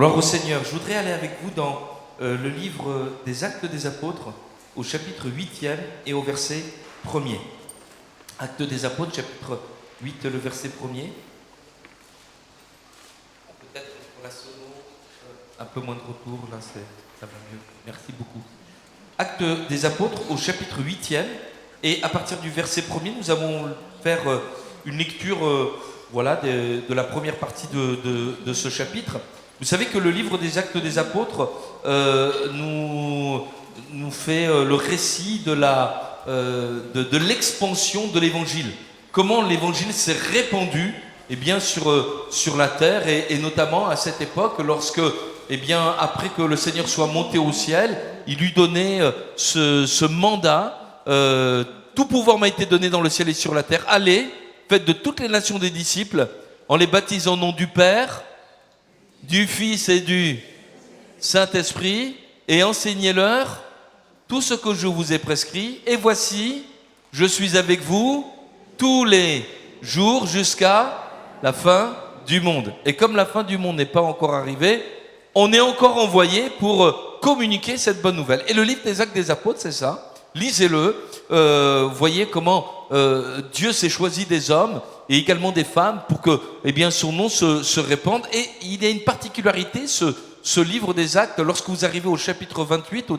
Gloire au Seigneur. Je voudrais aller avec vous dans le livre des Actes des Apôtres, au chapitre 8e et au verset 1er. Actes des Apôtres, chapitre 8, le verset 1er. Peut-être pour la sono, un peu moins de retour, là ça va mieux. Merci beaucoup. Actes des Apôtres, au chapitre 8e, et à partir du verset 1er, nous allons faire une lecture de la première partie de ce chapitre. Vous savez que le livre des Actes des Apôtres nous fait le récit de l'expansion de l'Évangile. Comment l'Évangile s'est répandu sur la terre et notamment à cette époque lorsque, après que le Seigneur soit monté au ciel, il lui donnait ce mandat. Tout pouvoir m'a été donné dans le ciel et sur la terre. Allez, faites de toutes les nations des disciples en les baptisant au nom du Père, du Fils et du Saint-Esprit, et enseignez-leur tout ce que je vous ai prescrit. Et voici, je suis avec vous tous les jours jusqu'à la fin du monde. Et comme la fin du monde n'est pas encore arrivée, on est encore envoyé pour communiquer cette bonne nouvelle. Et le livre des Actes des Apôtres, c'est ça. Lisez-le. Voyez comment Dieu s'est choisi des hommes et également des femmes pour que son nom se répande. Et il y a une particularité, ce livre des Actes, lorsque vous arrivez au chapitre 28,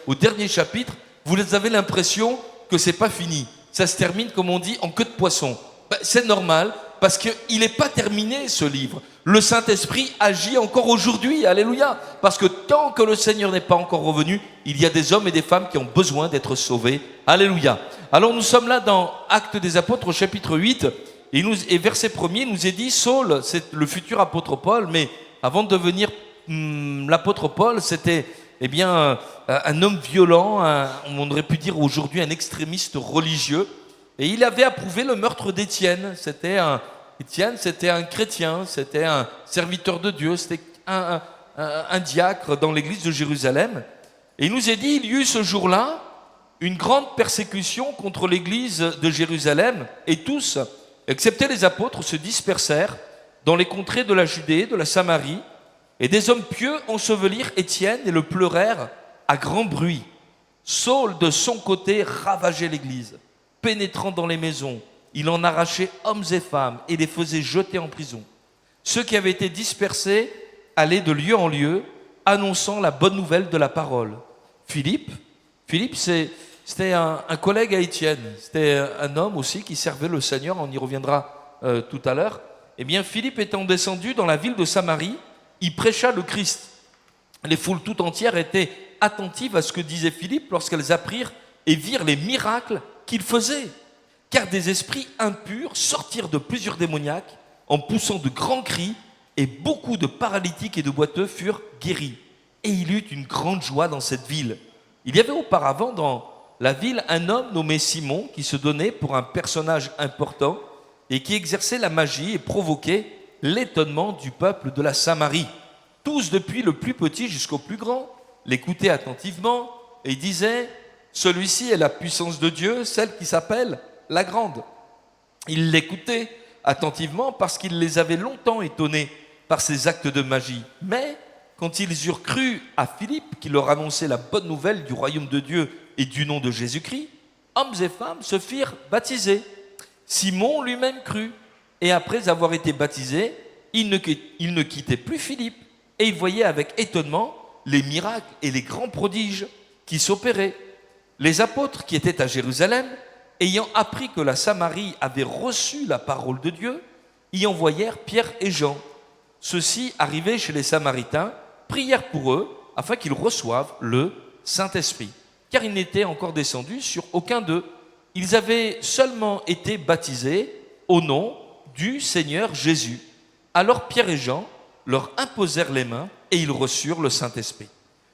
au dernier chapitre, vous avez l'impression que c'est pas fini. Ça se termine, comme on dit, en queue de poisson. C'est normal, parce qu'il n'est pas terminé, ce livre. Le Saint-Esprit agit encore aujourd'hui, alléluia. Parce que tant que le Seigneur n'est pas encore revenu, il y a des hommes et des femmes qui ont besoin d'être sauvés, alléluia. Alors nous sommes là dans Actes des Apôtres, au chapitre 8, et verset 1er, il nous est dit, Saul, c'est le futur apôtre Paul, mais avant de devenir l'apôtre Paul, c'était un homme violent, on aurait pu dire aujourd'hui un extrémiste religieux, et il avait approuvé le meurtre d'Étienne. Étienne, c'était un chrétien, c'était un serviteur de Dieu, c'était un diacre dans l'église de Jérusalem. Et il nous est dit, il y eut ce jour-là une grande persécution contre l'église de Jérusalem, et tous, excepté les apôtres, se dispersèrent dans les contrées de la Judée, de la Samarie, et des hommes pieux ensevelirent Étienne et le pleurèrent à grand bruit. Saul, de son côté, ravageait l'église, pénétrant dans les maisons. Il en arrachait hommes et femmes et les faisait jeter en prison. Ceux qui avaient été dispersés allaient de lieu en lieu, annonçant la bonne nouvelle de la parole. Philippe, c'était un collègue à Étienne. C'était un homme aussi qui servait le Seigneur, on y reviendra tout à l'heure. Philippe étant descendu dans la ville de Samarie, il prêcha le Christ. Les foules tout entières étaient attentives à ce que disait Philippe lorsqu'elles apprirent et virent les miracles qu'il faisait. Car des esprits impurs sortirent de plusieurs démoniaques en poussant de grands cris, et beaucoup de paralytiques et de boiteux furent guéris. Et il eut une grande joie dans cette ville. Il y avait auparavant dans la ville un homme nommé Simon qui se donnait pour un personnage important et qui exerçait la magie et provoquait l'étonnement du peuple de la Samarie. Tous, depuis le plus petit jusqu'au plus grand, l'écoutaient attentivement et disaient « Celui-ci est la puissance de Dieu, celle qui s'appelle la grande ». Ils l'écoutaient attentivement parce qu'il les avait longtemps étonnés par ses actes de magie. Mais quand ils eurent cru à Philippe qui leur annonçait la bonne nouvelle du royaume de Dieu et du nom de Jésus-Christ, hommes et femmes se firent baptiser. Simon lui-même crut, et après avoir été baptisé, il ne quittait plus Philippe, et il voyait avec étonnement les miracles et les grands prodiges qui s'opéraient. Les apôtres qui étaient à Jérusalem, ayant appris que la Samarie avait reçu la parole de Dieu, y envoyèrent Pierre et Jean. Ceux-ci, arrivés chez les Samaritains, prièrent pour eux afin qu'ils reçoivent le Saint-Esprit, car il n'était encore descendu sur aucun d'eux. Ils avaient seulement été baptisés au nom du Seigneur Jésus. Alors Pierre et Jean leur imposèrent les mains et ils reçurent le Saint-Esprit.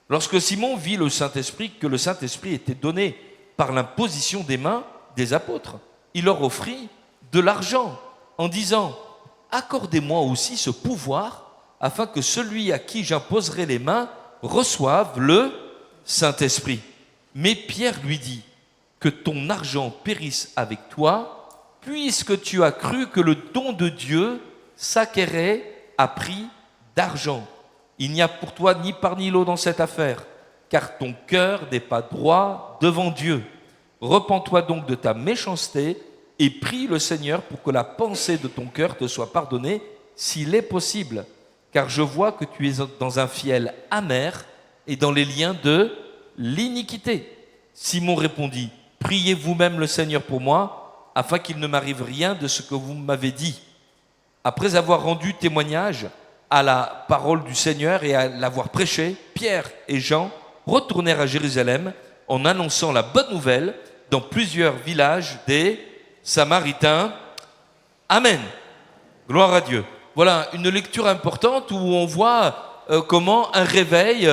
Lorsque Simon vit que le Saint-Esprit était donné par l'imposition des mains des apôtres, il leur offrit de l'argent en disant « Accordez-moi aussi ce pouvoir afin que celui à qui j'imposerai les mains reçoive le Saint-Esprit. » Mais Pierre lui dit « Que ton argent périsse avec toi, puisque tu as cru que le don de Dieu s'acquérait à prix d'argent. Il n'y a pour toi ni part ni lot dans cette affaire, car ton cœur n'est pas droit devant Dieu. Repens-toi donc de ta méchanceté et prie le Seigneur pour que la pensée de ton cœur te soit pardonnée, s'il est possible. Car je vois que tu es dans un fiel amer et dans les liens de l'iniquité. Simon répondit, priez vous-même le Seigneur pour moi, afin qu'il ne m'arrive rien de ce que vous m'avez dit. Après avoir rendu témoignage à la parole du Seigneur et à l'avoir prêché, Pierre et Jean retournèrent à Jérusalem en annonçant la bonne nouvelle dans plusieurs villages des Samaritains. Amen. Gloire à Dieu. Voilà une lecture importante où on voit comment un réveil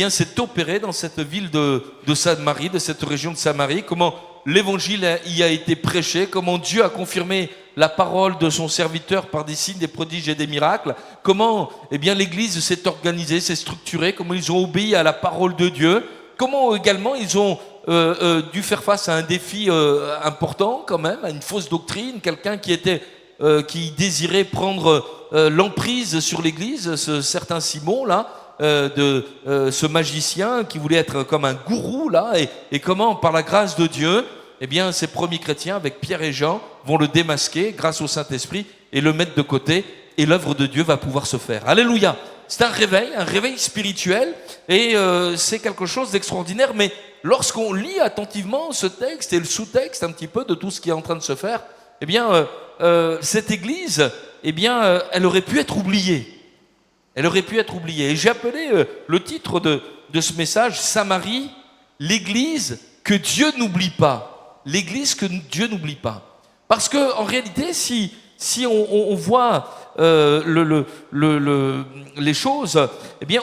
s'est opéré dans cette ville de Samarie, de cette région de Samarie, comment l'évangile y a été prêché, comment Dieu a confirmé la parole de son serviteur par des signes, des prodiges et des miracles, comment l'église s'est organisée, s'est structurée, comment ils ont obéi à la parole de Dieu, comment également ils ont dû faire face à un défi important quand même, à une fausse doctrine, quelqu'un qui désirait prendre l'emprise sur l'église, ce certain Simon là, ce magicien qui voulait être comme un gourou là, et comment par la grâce de Dieu, ces premiers chrétiens avec Pierre et Jean vont le démasquer grâce au Saint-Esprit et le mettre de côté, et l'œuvre de Dieu va pouvoir se faire. Alléluia. C'est un réveil spirituel, et c'est quelque chose d'extraordinaire. Mais lorsqu'on lit attentivement ce texte et le sous-texte un petit peu de tout ce qui est en train de se faire, cette église, elle aurait pu être oubliée. Elle aurait pu être oubliée. Et j'ai appelé le titre de ce message, Samarie, l'église que Dieu n'oublie pas. L'église que Dieu n'oublie pas. Parce que en réalité, si on voit les choses,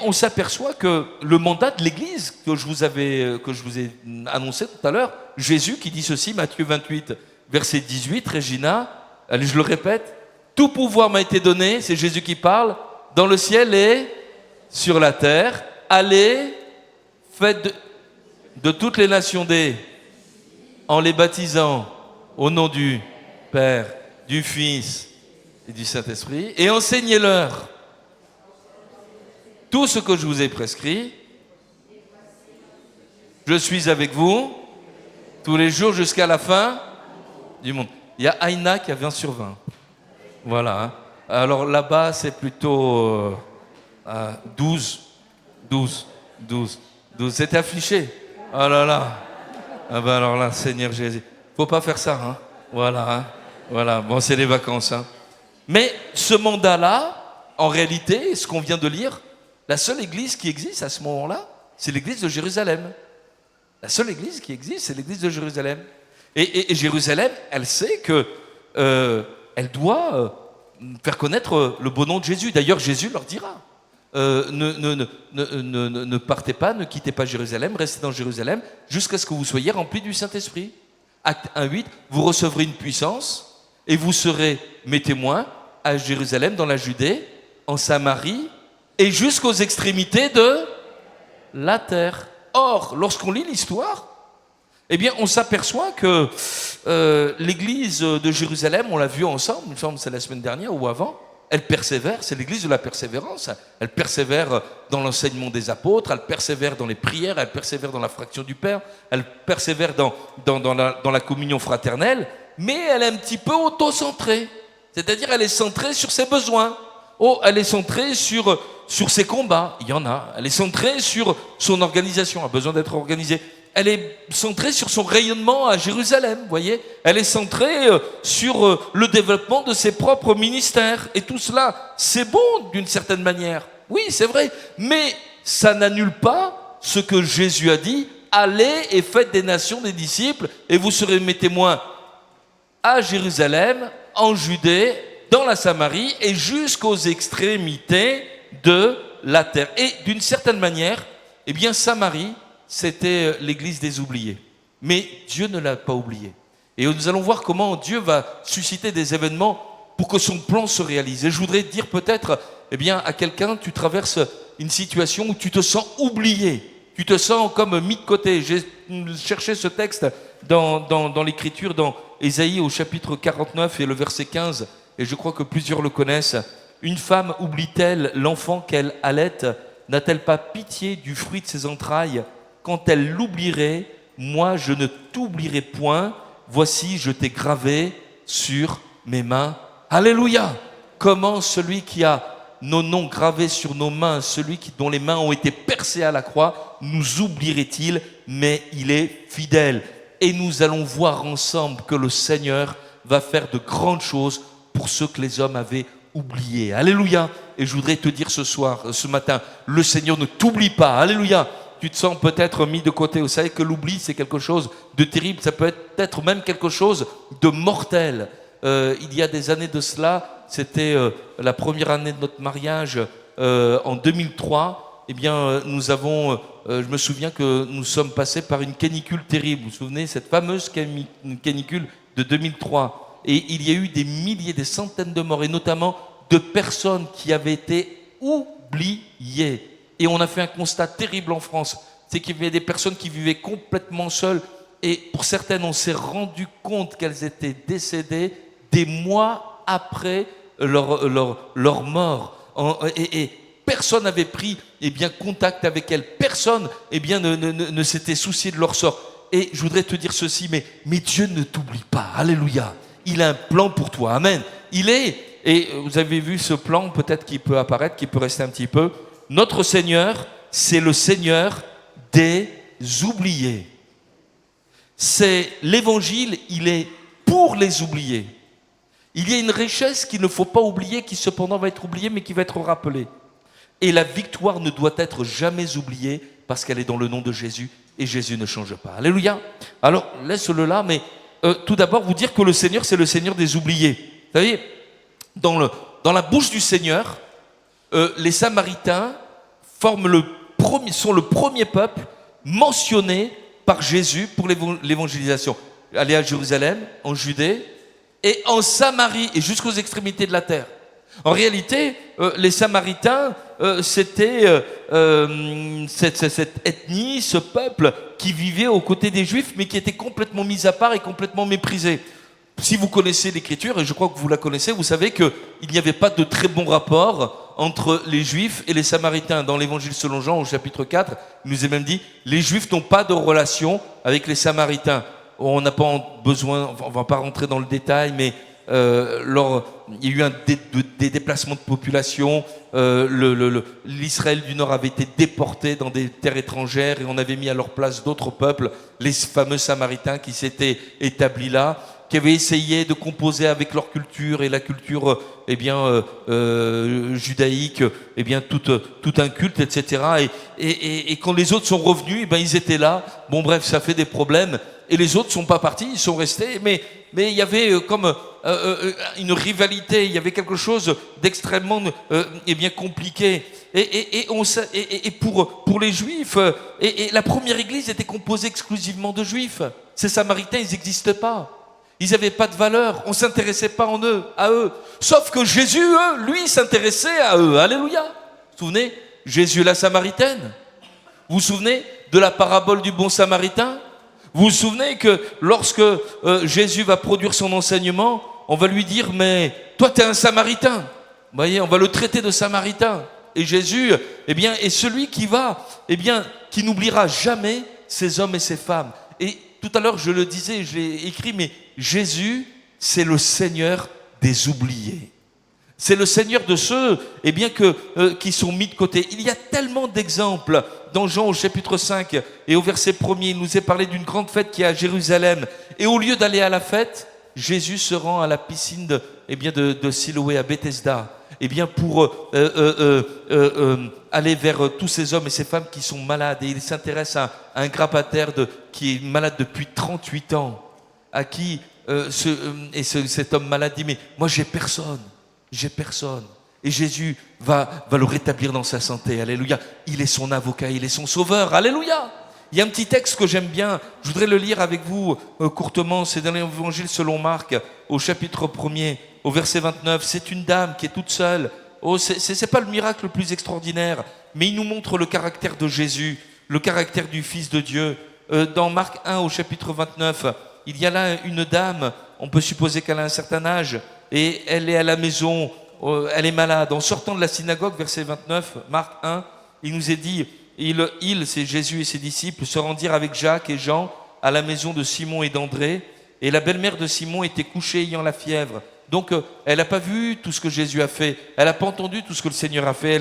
on s'aperçoit que le mandat de l'église que je vous ai annoncé tout à l'heure, Jésus qui dit ceci, Matthieu 28, verset 18, Regina, allez, je le répète, tout pouvoir m'a été donné, c'est Jésus qui parle, dans le ciel et sur la terre. Allez, faites de toutes les nations en les baptisant au nom du Père, du Fils et du Saint-Esprit, et enseignez-leur tout ce que je vous ai prescrit. Je suis avec vous tous les jours jusqu'à la fin du monde. Il y a Aïna qui a 20 sur 20. Voilà. Hein. Alors là-bas, c'est plutôt 12. C'est affiché. Oh là là. Ah ben alors là, Seigneur Jésus. Faut pas faire ça. Hein. Voilà. Hein. Voilà. Bon, c'est les vacances. Hein. Mais ce mandat-là, en réalité, ce qu'on vient de lire, la seule église qui existe à ce moment-là, c'est l'église de Jérusalem. La seule église qui existe, c'est l'église de Jérusalem. Et Jérusalem, elle sait que elle doit faire connaître le beau nom de Jésus. D'ailleurs, Jésus leur dira, ne partez pas, ne quittez pas Jérusalem, restez dans Jérusalem jusqu'à ce que vous soyez remplis du Saint-Esprit. Acte 1:8, vous recevrez une puissance et vous serez mes témoins à Jérusalem, dans la Judée, en Samarie et jusqu'aux extrémités de la terre. Or, lorsqu'on lit l'histoire, on s'aperçoit que l'église de Jérusalem, on l'a vu ensemble, il me semble que c'est la semaine dernière ou avant, elle persévère, c'est l'église de la persévérance. Elle persévère dans l'enseignement des apôtres, elle persévère dans les prières, elle persévère dans la fraction du Père, elle persévère dans la communion fraternelle, mais elle est un petit peu auto-centrée. C'est-à-dire, elle est centrée sur ses besoins. Oh, elle est centrée sur ses combats, il y en a. Elle est centrée sur son organisation, elle a besoin d'être organisée. Elle est centrée sur son rayonnement à Jérusalem, vous voyez. Elle est centrée sur le développement de ses propres ministères. Et tout cela, c'est bon d'une certaine manière. Oui, c'est vrai. Mais ça n'annule pas ce que Jésus a dit. Allez et faites des nations des disciples et vous serez mes témoins à Jérusalem, en Judée, dans la Samarie et jusqu'aux extrémités de la terre. Et d'une certaine manière, Samarie, c'était l'église des oubliés. Mais Dieu ne l'a pas oublié. Et nous allons voir comment Dieu va susciter des événements pour que son plan se réalise. Et je voudrais dire peut-être, à quelqu'un, tu traverses une situation où tu te sens oublié. Tu te sens comme mis de côté. J'ai cherché ce texte dans l'Écriture, dans Ésaïe au chapitre 49 et le verset 15. Et je crois que plusieurs le connaissent. Une femme oublie-t-elle l'enfant qu'elle allaite? N'a-t-elle pas pitié du fruit de ses entrailles? Quand elle l'oublierait, moi je ne t'oublierai point. Voici, je t'ai gravé sur mes mains. Alléluia! Comment celui qui a nos noms gravés sur nos mains, dont les mains ont été percées à la croix, nous oublierait-il? Mais il est fidèle. Et nous allons voir ensemble que le Seigneur va faire de grandes choses pour ceux que les hommes avaient oubliés. Alléluia! Et je voudrais te dire ce matin, le Seigneur ne t'oublie pas. Alléluia! Tu te sens peut-être mis de côté. Vous savez que l'oubli, c'est quelque chose de terrible. Ça peut être même quelque chose de mortel. Il y a des années de cela, c'était la première année de notre mariage en 2003. Eh bien, je me souviens que nous sommes passés par une canicule terrible. Vous vous souvenez, cette fameuse canicule de 2003. Et il y a eu des milliers, des centaines de morts, et notamment de personnes qui avaient été oubliées. Et on a fait un constat terrible en France, c'est qu'il y avait des personnes qui vivaient complètement seules, et pour certaines, on s'est rendu compte qu'elles étaient décédées des mois après leur mort. Et personne n'avait pris contact avec elles, personne ne s'était soucié de leur sort. Et je voudrais te dire ceci, mais Dieu ne t'oublie pas, alléluia. Il a un plan pour toi, amen. Et vous avez vu ce plan, peut-être qui peut apparaître, qui peut rester un petit peu. Notre Seigneur, c'est le Seigneur des oubliés. C'est l'évangile, il est pour les oubliés. Il y a une richesse qu'il ne faut pas oublier, qui cependant va être oubliée, mais qui va être rappelée. Et la victoire ne doit être jamais oubliée, parce qu'elle est dans le nom de Jésus, et Jésus ne change pas. Alléluia. Alors, laisse-le là, mais tout d'abord, vous dire que le Seigneur, c'est le Seigneur des oubliés. Vous savez, dans la bouche du Seigneur, les Samaritains sont le premier peuple mentionné par Jésus pour l'évangélisation. Aller à Jérusalem, en Judée, et en Samarie, et jusqu'aux extrémités de la terre. En réalité, les Samaritains, c'était cette ethnie, ce peuple qui vivait aux côtés des Juifs, mais qui était complètement mis à part et complètement méprisé. Si vous connaissez l'Écriture, et je crois que vous la connaissez, vous savez qu'il n'y avait pas de très bon rapport entre les Juifs et les Samaritains. Dans l'Évangile selon Jean, au chapitre 4, il nous est même dit « Les Juifs n'ont pas de relation avec les Samaritains ». On n'a pas besoin, on ne va pas rentrer dans le détail, mais il y a eu des déplacements de population. L'Israël du Nord avait été déporté dans des terres étrangères et on avait mis à leur place d'autres peuples, les fameux Samaritains qui s'étaient établis là, qui avaient essayé de composer avec leur culture et la culture judaïque, tout un culte, etc. Et quand les autres sont revenus, ils étaient là. Bon bref, ça fait des problèmes. Et les autres ne sont pas partis, ils sont restés. Mais il y avait comme une rivalité, il y avait quelque chose d'extrêmement compliqué. Et pour les Juifs, et la première église était composée exclusivement de Juifs. Ces Samaritains, ils n'existaient pas. Ils n'avaient pas de valeur, on ne s'intéressait pas à eux. Sauf que Jésus, lui, s'intéressait à eux. Alléluia. Vous vous souvenez, Jésus la Samaritaine. Vous vous souvenez de la parabole du bon Samaritain? Vous vous souvenez que lorsque Jésus va produire son enseignement, on va lui dire, mais toi tu es un Samaritain. Vous voyez, on va le traiter de Samaritain. Et Jésus, est celui qui qui n'oubliera jamais ces hommes et ces femmes. Et tout à l'heure, je le disais, je l'ai écrit, mais Jésus, c'est le Seigneur des oubliés. C'est le Seigneur de ceux qui sont mis de côté. Il y a tellement d'exemples. Dans Jean au chapitre 5 et au verset 1er, il nous est parlé d'une grande fête qui est à Jérusalem. Et au lieu d'aller à la fête, Jésus se rend à la piscine de Siloé à Bethesda. Pour aller vers tous ces hommes et ces femmes qui sont malades. Et il s'intéresse à un grabataire qui est malade depuis 38 ans. À qui cet homme malade dit, mais moi j'ai personne. Et Jésus va le rétablir dans sa santé. Alléluia. Il est son avocat, il est son sauveur. Alléluia. Il y a un petit texte que j'aime bien. Je voudrais le lire avec vous courtement. C'est dans l'Évangile selon Marc, au chapitre 1er, au verset 29. C'est une dame qui est toute seule. C'est pas le miracle le plus extraordinaire, mais il nous montre le caractère de Jésus, le caractère du Fils de Dieu. Dans Marc 1, au chapitre 29, il y a là une dame, on peut supposer qu'elle a un certain âge, et elle est à la maison elle est malade. En sortant de la synagogue, verset 29, Marc 1, il nous est dit, c'est Jésus et ses disciples, se rendirent avec Jacques et Jean à la maison de Simon et d'André. Et la belle-mère de Simon était couchée ayant la fièvre. Donc, elle n'a pas vu tout ce que Jésus a fait. Elle n'a pas entendu tout ce que le Seigneur a fait.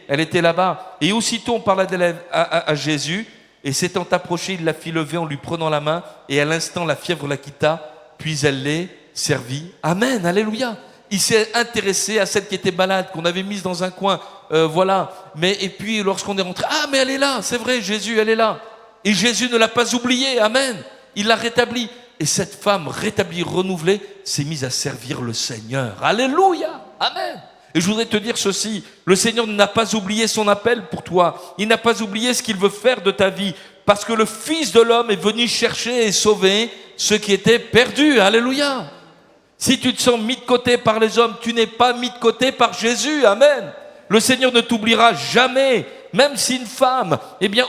Elle était là-bas. Et aussitôt, on parla d'elle à Jésus. Et s'étant approché, il la fit lever en lui prenant la main. Et à l'instant, la fièvre la quitta. Puis elle l'est servie. Amen, alléluia. Il s'est intéressé à celle qui était malade, qu'on avait mise dans un coin. Voilà. Et puis, lorsqu'on est rentré, ah, mais elle est là. C'est vrai, Jésus, elle est là. Et Jésus ne l'a pas oubliée. Amen. Il l'a rétablie. Et cette femme rétablie, renouvelée, s'est mise à servir le Seigneur. Alléluia. Amen. Et je voudrais te dire ceci, le Seigneur n'a pas oublié son appel pour toi. Il n'a pas oublié ce qu'il veut faire de ta vie. Parce que le Fils de l'homme est venu chercher et sauver ceux qui étaient perdus. Alléluia. Si tu te sens mis de côté par les hommes, tu n'es pas mis de côté par Jésus. Amen. Le Seigneur ne t'oubliera jamais. Même si une femme,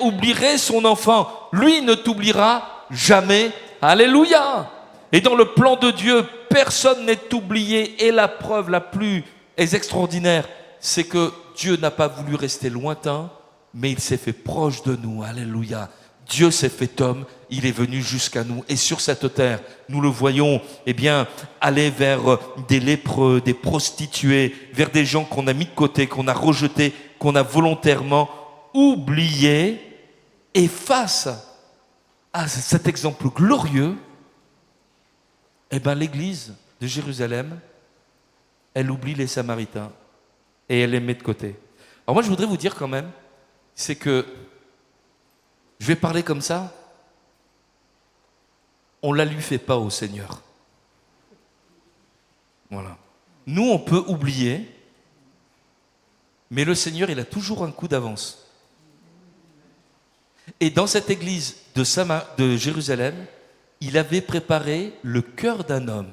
oublierait son enfant, lui ne t'oubliera jamais. Alléluia. Et dans le plan de Dieu, personne n'est oublié. Et la preuve la plus extraordinaire, c'est que Dieu n'a pas voulu rester lointain, mais il s'est fait proche de nous. Alléluia. Dieu s'est fait homme, il est venu jusqu'à nous. Et sur cette terre, nous le voyons, aller vers des lépreux, des prostituées, vers des gens qu'on a mis de côté, qu'on a rejetés, qu'on a volontairement oubliés. Et face à cet exemple glorieux, l'église de Jérusalem, elle oublie les Samaritains et elle les met de côté. Alors moi, je voudrais vous dire quand même, c'est que je vais parler comme ça, on ne la lui fait pas au Seigneur. Voilà. Nous, on peut oublier, mais le Seigneur, il a toujours un coup d'avance. Et dans cette église de Jérusalem, il avait préparé le cœur d'un homme.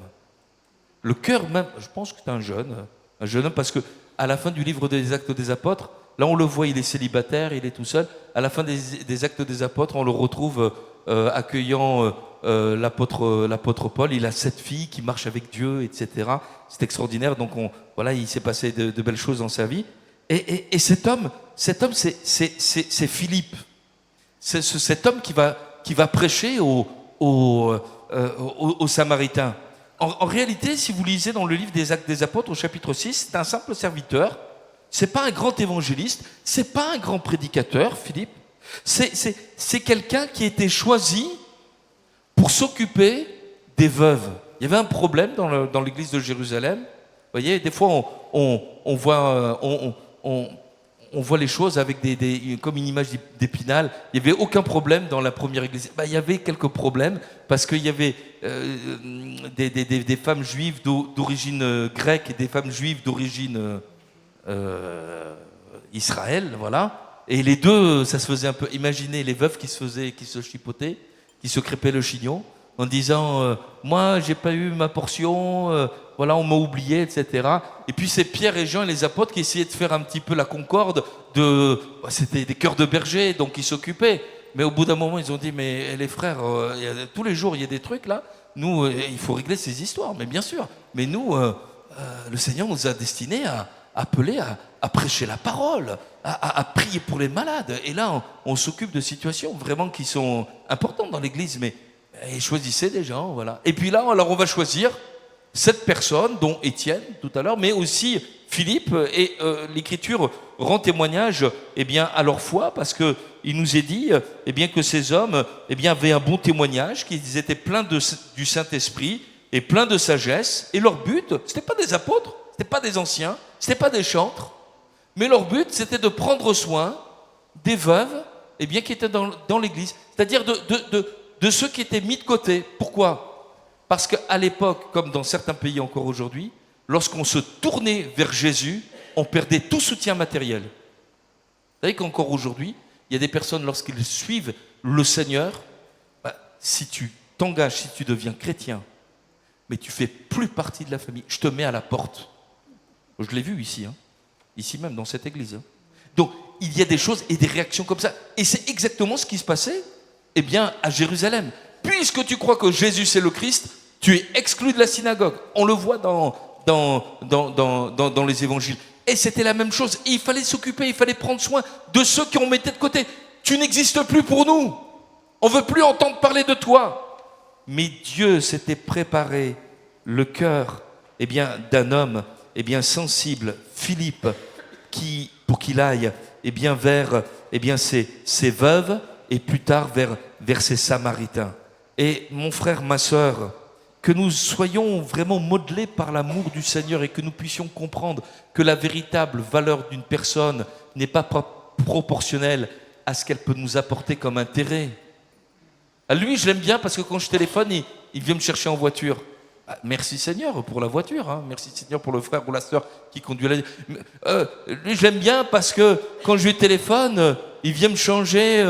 Le cœur même, je pense que c'est un jeune homme, parce que à la fin du livre des Actes des Apôtres, là on le voit, il est célibataire, il est tout seul. À la fin des Actes des Apôtres, on le retrouve accueillant l'apôtre Paul. Il a 7 filles qui marchent avec Dieu, etc. C'est extraordinaire. Donc il s'est passé de belles choses dans sa vie. Et cet homme, c'est Philippe. C'est cet homme qui va prêcher aux Samaritains. En réalité, si vous lisez dans le livre des Actes des Apôtres, au chapitre 6, c'est un simple serviteur. C'est pas un grand évangéliste, c'est pas un grand prédicateur, Philippe. C'est quelqu'un qui a été choisi pour s'occuper des veuves. Il y avait un problème dans l'église de Jérusalem. Vous voyez, des fois, on voit les choses avec comme une image d'Épinal. Il n'y avait aucun problème dans la première église. Il y avait quelques problèmes parce qu'il y avait des femmes juives d'origine grecque et des femmes juives d'origine Israël, voilà. Et les deux, ça se faisait un peu. Imaginez les veuves qui se chipotaient, qui se crêpaient le chignon, en disant moi, j'ai pas eu ma portion, voilà, on m'a oublié, etc. Et puis c'est Pierre et Jean et les apôtres qui essayaient de faire un petit peu la concorde. C'était des chœurs de bergers, donc ils s'occupaient. Mais au bout d'un moment, ils ont dit mais les frères, tous les jours il y a des trucs là. Nous, il faut régler ces histoires, mais bien sûr. Mais nous, le Seigneur nous a destinés à appeler à prêcher la parole, à prier pour les malades. Et là, on s'occupe de situations vraiment qui sont importantes dans l'Église, mais choisissez des gens, voilà. Et puis là, alors on va choisir cette personne, dont Étienne tout à l'heure, mais aussi Philippe, et l'Écriture rend témoignage à leur foi, parce qu'il nous est dit que ces hommes avaient un bon témoignage, qu'ils étaient pleins du Saint-Esprit et pleins de sagesse, et leur but, ce n'était pas des apôtres, ce n'était pas des anciens, ce n'était pas des chantres, mais leur but, c'était de prendre soin des veuves qui étaient dans l'Église, c'est-à-dire de ceux qui étaient mis de côté. Pourquoi ? Parce qu'à l'époque, comme dans certains pays encore aujourd'hui, lorsqu'on se tournait vers Jésus, on perdait tout soutien matériel. Vous savez qu'encore aujourd'hui, il y a des personnes, lorsqu'ils suivent le Seigneur, si tu t'engages, si tu deviens chrétien, mais tu fais plus partie de la famille, je te mets à la porte. Je l'ai vu ici, ici même dans cette église. Donc, il y a des choses et des réactions comme ça. Et c'est exactement ce qui se passait à Jérusalem. Puisque tu crois que Jésus c'est le Christ, tu es exclu de la synagogue. On le voit dans dans les évangiles. Et c'était la même chose. Et il fallait s'occuper, il fallait prendre soin de ceux qui ont mis de côté. Tu n'existes plus pour nous. On ne veut plus entendre parler de toi. Mais Dieu s'était préparé le cœur d'un homme sensible, Philippe, pour qu'il aille vers ces veuves et plus tard vers ces Samaritains. Et mon frère, ma sœur, que nous soyons vraiment modelés par l'amour du Seigneur et que nous puissions comprendre que la véritable valeur d'une personne n'est pas proportionnelle à ce qu'elle peut nous apporter comme intérêt. À lui, je l'aime bien parce que quand je téléphone, il vient me chercher en voiture. Ah, merci Seigneur pour la voiture, hein. Merci Seigneur pour le frère ou la sœur qui conduit la... Lui, je l'aime bien parce que quand je lui téléphone, il vient me changer,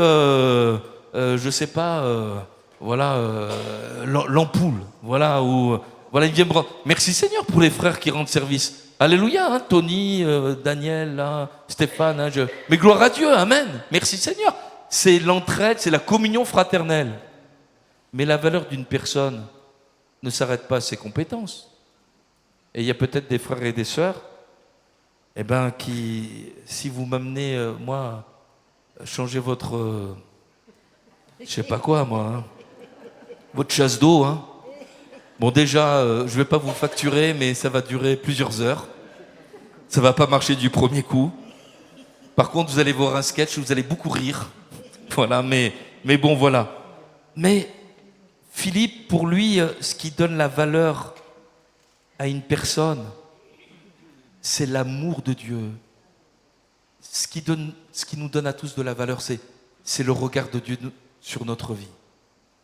je sais pas, l'ampoule, voilà, il vient me rendre... Merci Seigneur pour les frères qui rendent service. Alléluia, hein, Tony, Daniel, là, Stéphane, hein, mais gloire à Dieu, amen. Merci Seigneur. C'est l'entraide, c'est la communion fraternelle. Mais la valeur d'une personne ne s'arrête pas à ses compétences. Et il y a peut-être des frères et des sœurs, qui, si vous m'amenez, moi, changer votre, je sais pas quoi, moi, hein, votre chasse d'eau, hein. Bon, déjà, je vais pas vous facturer, mais ça va durer plusieurs heures. Ça va pas marcher du premier coup. Par contre, vous allez voir un sketch, vous allez beaucoup rire. Voilà, mais bon, voilà. Mais Philippe, pour lui, ce qui donne la valeur à une personne, c'est l'amour de Dieu. Ce qui nous donne à tous de la valeur, c'est le regard de Dieu sur notre vie.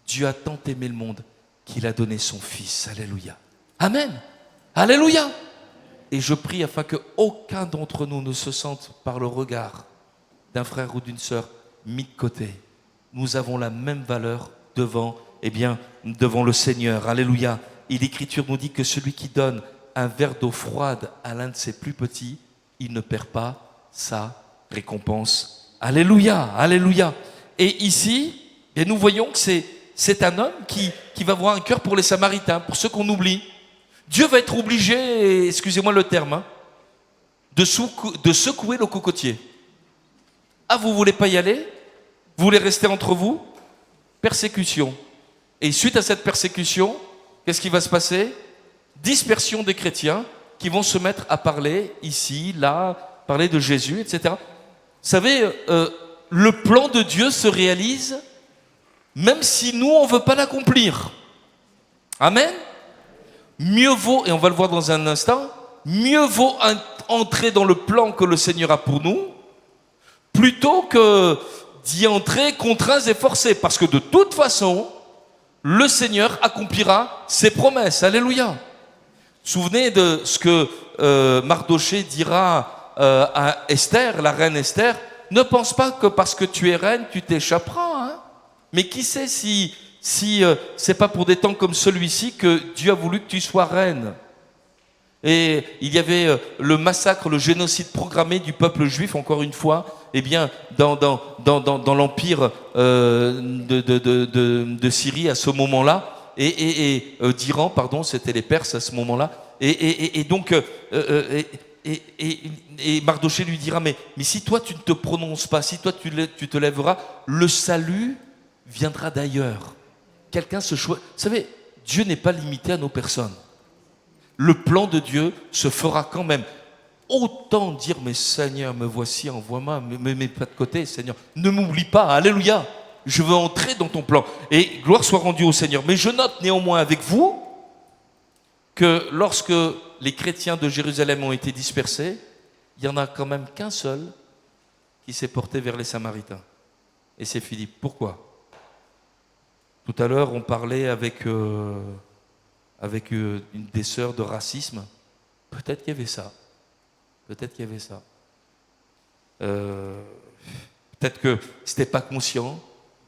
Dieu a tant aimé le monde qu'il a donné son Fils. Alléluia. Amen. Alléluia. Et je prie afin qu'aucun d'entre nous ne se sente par le regard d'un frère ou d'une sœur mis de côté. Nous avons la même valeur devant le Seigneur. Alléluia. Et l'Écriture nous dit que celui qui donne un verre d'eau froide à l'un de ses plus petits, il ne perd pas sa récompense. Alléluia. Alléluia. Et ici, nous voyons que c'est un homme qui va avoir un cœur pour les Samaritains, pour ceux qu'on oublie. Dieu va être obligé, excusez-moi le terme, hein, de secouer le cocotier. Ah, vous voulez pas y aller? Vous voulez rester entre vous? Persécution. Et suite à cette persécution, qu'est-ce qui va se passer? Dispersion des chrétiens qui vont se mettre à parler ici, là, parler de Jésus, etc. Vous savez, le plan de Dieu se réalise même si nous, on ne veut pas l'accomplir. Amen. Mieux vaut, et on va le voir dans un instant, mieux vaut entrer dans le plan que le Seigneur a pour nous, plutôt que d'y entrer contraints et forcés. Parce que de toute façon, le Seigneur accomplira ses promesses. Alléluia. Souvenez de ce que Mardoché dira à Esther, la reine Esther. Ne pense pas que parce que tu es reine, tu t'échapperas. Hein. Mais qui sait si c'est pas pour des temps comme celui-ci que Dieu a voulu que tu sois reine. Et il y avait le massacre, le génocide programmé du peuple juif, encore une fois, dans l'empire de Syrie à ce moment-là, et d'Iran, pardon, c'était les Perses à ce moment-là. Et donc Mardoché lui dira, mais si toi tu ne te prononces pas, si toi tu te lèveras, le salut viendra d'ailleurs. Quelqu'un se choisit. Vous savez, Dieu n'est pas limité à nos personnes. Le plan de Dieu se fera quand même. Autant dire, mais Seigneur, me voici, envoie-moi, me mets pas de côté, Seigneur. Ne m'oublie pas, alléluia. Je veux entrer dans ton plan. Et gloire soit rendue au Seigneur. Mais je note néanmoins avec vous que lorsque les chrétiens de Jérusalem ont été dispersés, il n'y en a quand même qu'un seul qui s'est porté vers les Samaritains. Et c'est Philippe. Pourquoi ? Tout à l'heure, on parlait avec une des sœurs de racisme. Peut-être qu'il y avait ça. Peut-être qu'il y avait ça. Peut-être que ce n'était pas conscient,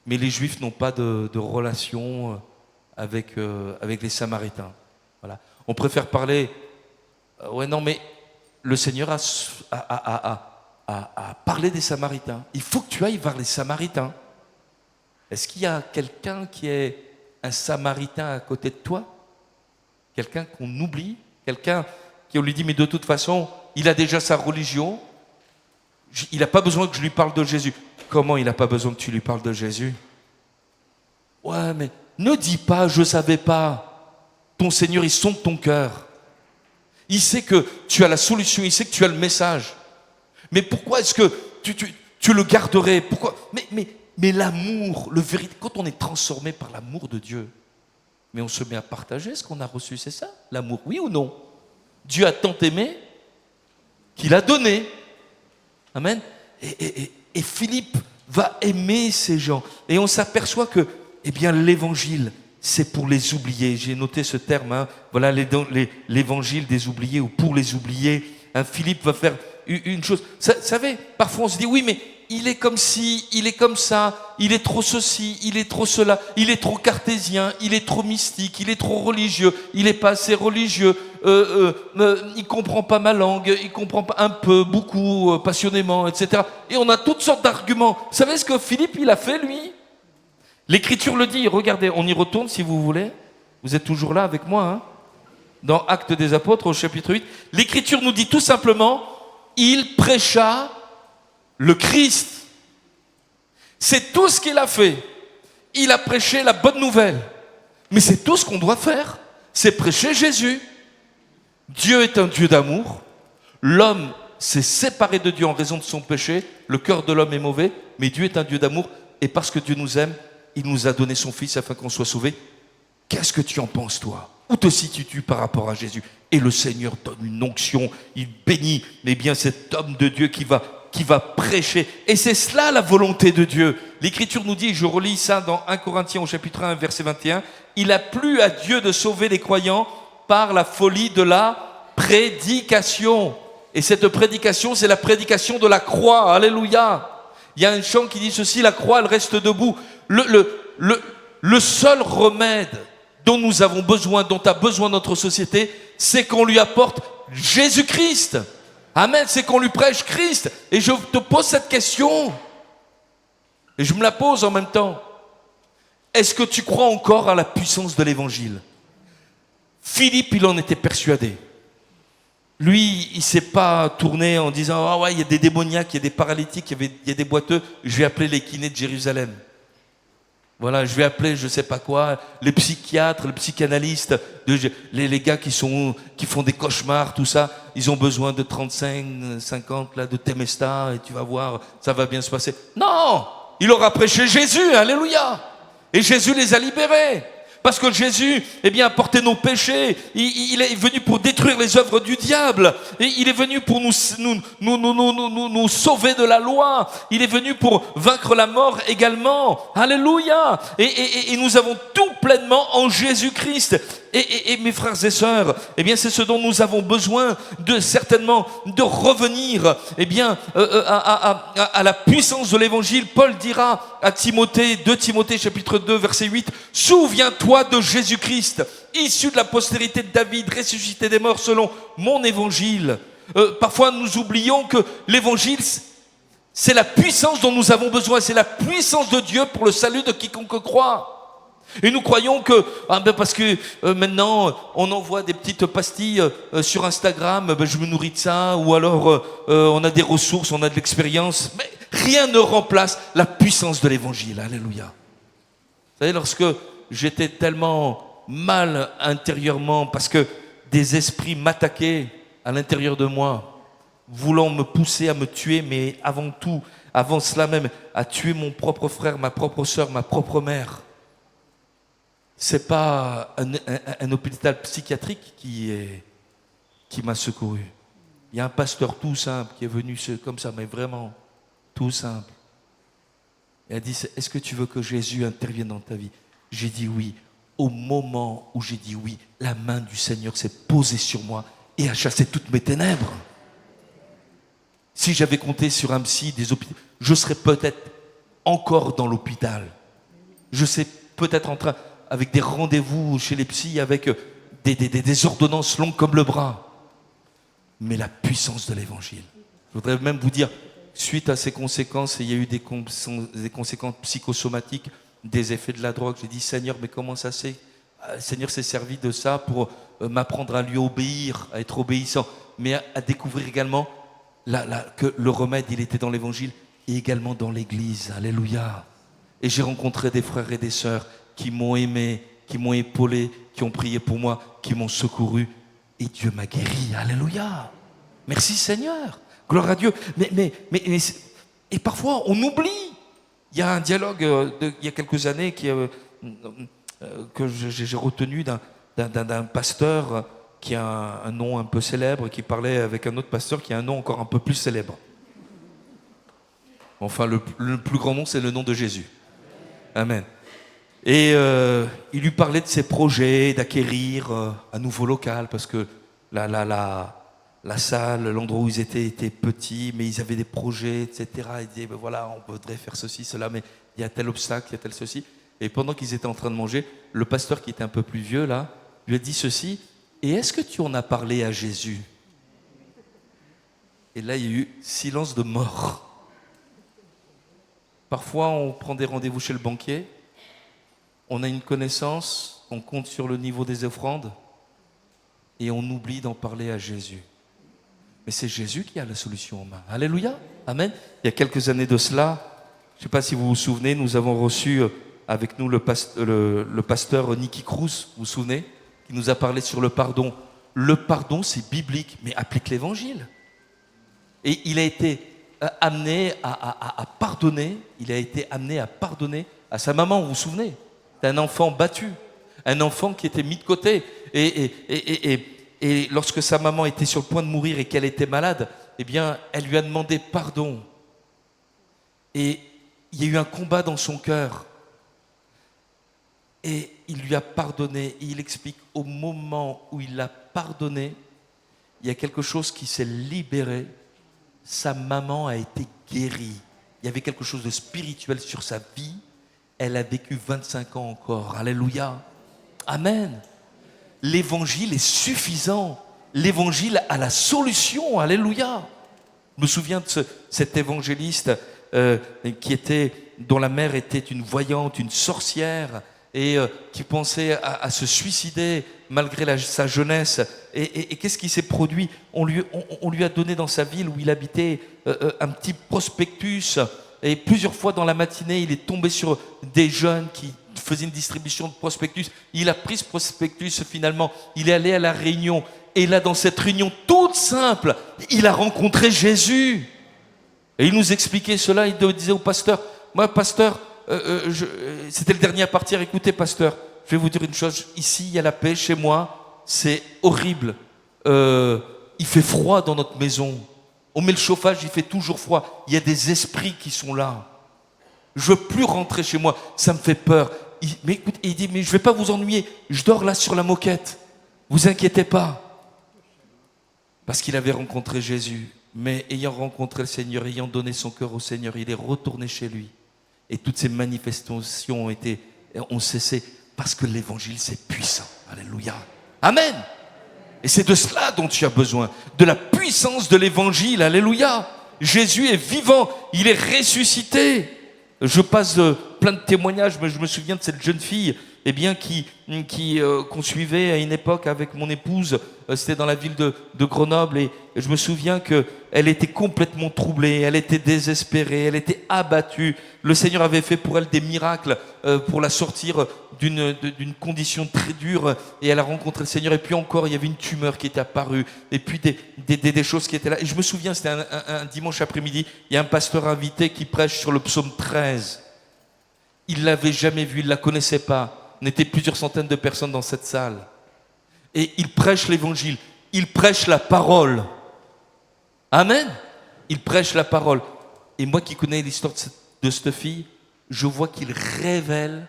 mais les Juifs n'ont pas de relation avec les Samaritains. Voilà. On préfère parler... ouais, non, mais le Seigneur a parlé des Samaritains. Il faut que tu ailles vers les Samaritains. Est-ce qu'il y a quelqu'un qui est un Samaritain à côté de toi? Quelqu'un qu'on oublie? Quelqu'un qui on lui dit, mais de toute façon, il a déjà sa religion, il n'a pas besoin que je lui parle de Jésus. Comment il n'a pas besoin que tu lui parles de Jésus? Ouais, mais ne dis pas, je ne savais pas. Ton Seigneur, il sonde ton cœur. Il sait que tu as la solution, il sait que tu as le message. Mais pourquoi est-ce que tu le garderais? Pourquoi? Mais l'amour, quand on est transformé par l'amour de Dieu, mais on se met à partager ce qu'on a reçu, c'est ça? L'amour, oui ou non? Dieu a tant aimé qu'il a donné. Amen. Et Philippe va aimer ces gens. Et on s'aperçoit que, eh bien, l'évangile, c'est pour les oubliés. J'ai noté ce terme, hein. Voilà, l'évangile des oubliés ou pour les oubliés. Hein, Philippe va faire une chose. Vous savez, parfois on se dit, oui, mais il est comme ci, il est comme ça, il est trop ceci, il est trop cela, il est trop cartésien, il est trop mystique, il est trop religieux, il n'est pas assez religieux, il comprend pas ma langue, il comprend pas un peu, beaucoup, passionnément, etc. Et on a toutes sortes d'arguments. Vous savez ce que Philippe, il a fait, lui? L'Écriture le dit, regardez, on y retourne si vous voulez. Vous êtes toujours là avec moi, hein? Dans Actes des Apôtres, au chapitre 8. L'Écriture nous dit tout simplement, il prêcha le Christ. C'est tout ce qu'il a fait. Il a prêché la bonne nouvelle. Mais c'est tout ce qu'on doit faire. C'est prêcher Jésus. Dieu est un Dieu d'amour. L'homme s'est séparé de Dieu en raison de son péché. Le cœur de l'homme est mauvais, mais Dieu est un Dieu d'amour. Et parce que Dieu nous aime, il nous a donné son Fils afin qu'on soit sauvés. Qu'est-ce que tu en penses, toi? Où te situes-tu par rapport à Jésus? Et le Seigneur donne une onction. Il bénit, mais bien cet homme de Dieu qui va prêcher. Et c'est cela la volonté de Dieu. L'Écriture nous dit, je relis ça dans 1 Corinthiens au chapitre 1, verset 21, il a plu à Dieu de sauver les croyants par la folie de la prédication. Et cette prédication, c'est la prédication de la croix. Alléluia. Il y a un chant qui dit ceci, la croix, elle reste debout. Le seul remède dont nous avons besoin, dont a besoin notre société, c'est qu'on lui apporte Jésus-Christ. Amen, c'est qu'on lui prêche Christ. Et je te pose cette question, et je me la pose en même temps. Est-ce que tu crois encore à la puissance de l'évangile? Philippe, il en était persuadé. Lui, il ne s'est pas tourné en disant « Ah ouais, il y a des démoniaques, il y a des paralytiques, il y a des boiteux, je vais appeler les kinés de Jérusalem. » Voilà, je vais appeler je ne sais pas quoi, les psychiatres, les psychanalystes, les gars qui font des cauchemars, tout ça, ils ont besoin de 35, 50 là, de Temesta, et tu vas voir, ça va bien se passer. Non, il aura prêché Jésus, alléluia. Et Jésus les a libérés. Parce que Jésus, eh bien, a porté nos péchés. Il est venu pour détruire les œuvres du diable. Et il est venu pour nous sauver de la loi. Il est venu pour vaincre la mort également. Alléluia. Et nous avons tout pleinement en Jésus-Christ. Et mes frères et sœurs, eh bien, c'est ce dont nous avons besoin certainement de revenir, eh bien, à la puissance de l'évangile. Paul dira à Timothée, 2 Timothée chapitre 2 verset 8, souviens-toi de Jésus-Christ, issu de la postérité de David, ressuscité des morts selon mon évangile. Parfois nous oublions que l'évangile, c'est la puissance dont nous avons besoin, c'est la puissance de Dieu pour le salut de quiconque croit. Et nous croyons que, parce que maintenant on envoie des petites pastilles sur Instagram, je me nourris de ça, ou alors on a des ressources, on a de l'expérience, mais rien ne remplace la puissance de l'évangile. Alléluia. Vous savez, lorsque j'étais tellement mal intérieurement, parce que des esprits m'attaquaient à l'intérieur de moi, voulant me pousser à me tuer, mais avant cela même, à tuer mon propre frère, ma propre sœur, ma propre mère. C'est pas un hôpital psychiatrique qui m'a secouru. Il y a un pasteur tout simple qui est venu comme ça, mais vraiment tout simple. Il a dit, est-ce que tu veux que Jésus intervienne dans ta vie? J'ai dit oui. Au moment où j'ai dit oui, la main du Seigneur s'est posée sur moi et a chassé toutes mes ténèbres. Si j'avais compté sur un psy, des hôpitaux, je serais peut-être encore dans l'hôpital. Je serais peut-être en train, avec des rendez-vous chez les psys, avec des ordonnances longues comme le bras. Mais la puissance de l'évangile. Je voudrais même vous dire, suite à ces conséquences, il y a eu des conséquences psychosomatiques, des effets de la drogue. J'ai dit, Seigneur, mais comment ça c'est? le Seigneur s'est servi de ça pour m'apprendre à lui obéir, à être obéissant, mais à découvrir également que le remède, il était dans l'évangile et également dans l'église. Alléluia. Et j'ai rencontré des frères et des sœurs qui m'ont aimé, qui m'ont épaulé, qui ont prié pour moi, qui m'ont secouru. Et Dieu m'a guéri. Alléluia. Merci Seigneur. Gloire à Dieu. Et parfois, on oublie. Il y a un dialogue il y a quelques années que j'ai retenu d'un pasteur qui a un nom un peu célèbre, qui parlait avec un autre pasteur qui a un nom encore un peu plus célèbre. Enfin, le plus grand nom, c'est le nom de Jésus. Amen. Et il lui parlait de ses projets d'acquérir un nouveau local, parce que la salle, l'endroit où ils étaient était petit, mais ils avaient des projets, etc. Ils disaient, ben voilà, on voudrait faire ceci, cela, mais il y a tel obstacle, il y a tel ceci. Et pendant qu'ils étaient en train de manger, le pasteur qui était un peu plus vieux, là, lui a dit ceci, et est-ce que tu en as parlé à Jésus? Et là, il y a eu silence de mort. Parfois, on prend des rendez-vous chez le banquier, on a une connaissance, on compte sur le niveau des offrandes, et on oublie d'en parler à Jésus. Mais c'est Jésus qui a la solution en main. Alléluia. Amen. Il y a quelques années de cela, je ne sais pas si vous vous souvenez, nous avons reçu avec nous le pasteur Nicky Cruz, vous vous souvenez, qui nous a parlé sur le pardon. Le pardon, c'est biblique, mais applique l'évangile. Et il a été amené à pardonner, il a été amené à pardonner à sa maman, vous vous souvenez? C'est un enfant battu, un enfant qui était mis de côté. Et lorsque sa maman était sur le point de mourir et qu'elle était malade, eh bien, elle lui a demandé pardon. Et il y a eu un combat dans son cœur. Et il lui a pardonné. Et il explique au moment où il l'a pardonné, il y a quelque chose qui s'est libéré. Sa maman a été guérie. Il y avait quelque chose de spirituel sur sa vie. Elle a vécu 25 ans encore. Alléluia. Amen. L'évangile est suffisant. L'évangile a la solution. Alléluia. Je me souviens de cet évangéliste dont la mère était une voyante, une sorcière, et qui pensait à se suicider malgré sa jeunesse. Et qu'est-ce qui s'est produit? On lui a donné dans sa ville où il habitait un petit prospectus. Et plusieurs fois dans la matinée, il est tombé sur des jeunes qui faisaient une distribution de prospectus. Il a pris ce prospectus finalement. Il est allé à la réunion. Et là, dans cette réunion toute simple, il a rencontré Jésus. Et il nous expliquait cela. Il disait au pasteur, moi, pasteur, c'était le dernier à partir. Écoutez, pasteur, je vais vous dire une chose. Ici, il y a la paix. Chez moi, c'est horrible. Il fait froid dans notre maison. On met le chauffage, il fait toujours froid. Il y a des esprits qui sont là. Je veux plus rentrer chez moi. Ça me fait peur. Mais écoute, il dit, mais je vais pas vous ennuyer. Je dors là sur la moquette. Vous inquiétez pas. Parce qu'il avait rencontré Jésus. Mais ayant rencontré le Seigneur, ayant donné son cœur au Seigneur, il est retourné chez lui. Et toutes ces manifestations ont cessé parce que l'évangile, c'est puissant. Alléluia. Amen. Et c'est de cela dont tu as besoin, de la puissance de l'évangile. Alléluia. Jésus est vivant, il est ressuscité. Je passe plein de témoignages, mais je me souviens de cette jeune fille qu'on suivait à une époque avec mon épouse. C'était dans la ville de Grenoble, et je me souviens qu'elle était complètement troublée, elle était désespérée, elle était abattue. Le Seigneur avait fait pour elle des miracles pour la sortir d'une condition très dure, et elle a rencontré le Seigneur. Et puis encore, il y avait une tumeur qui était apparue, et puis des choses qui étaient là. Et je me souviens, c'était un dimanche après-midi, il y a un pasteur invité qui prêche sur le psaume 13. Il ne l'avait jamais vu, il ne la connaissait pas. On était plusieurs centaines de personnes dans cette salle. Et il prêche l'évangile, il prêche la parole. Amen. Il prêche la parole. Et moi qui connais l'histoire de cette fille, je vois qu'il révèle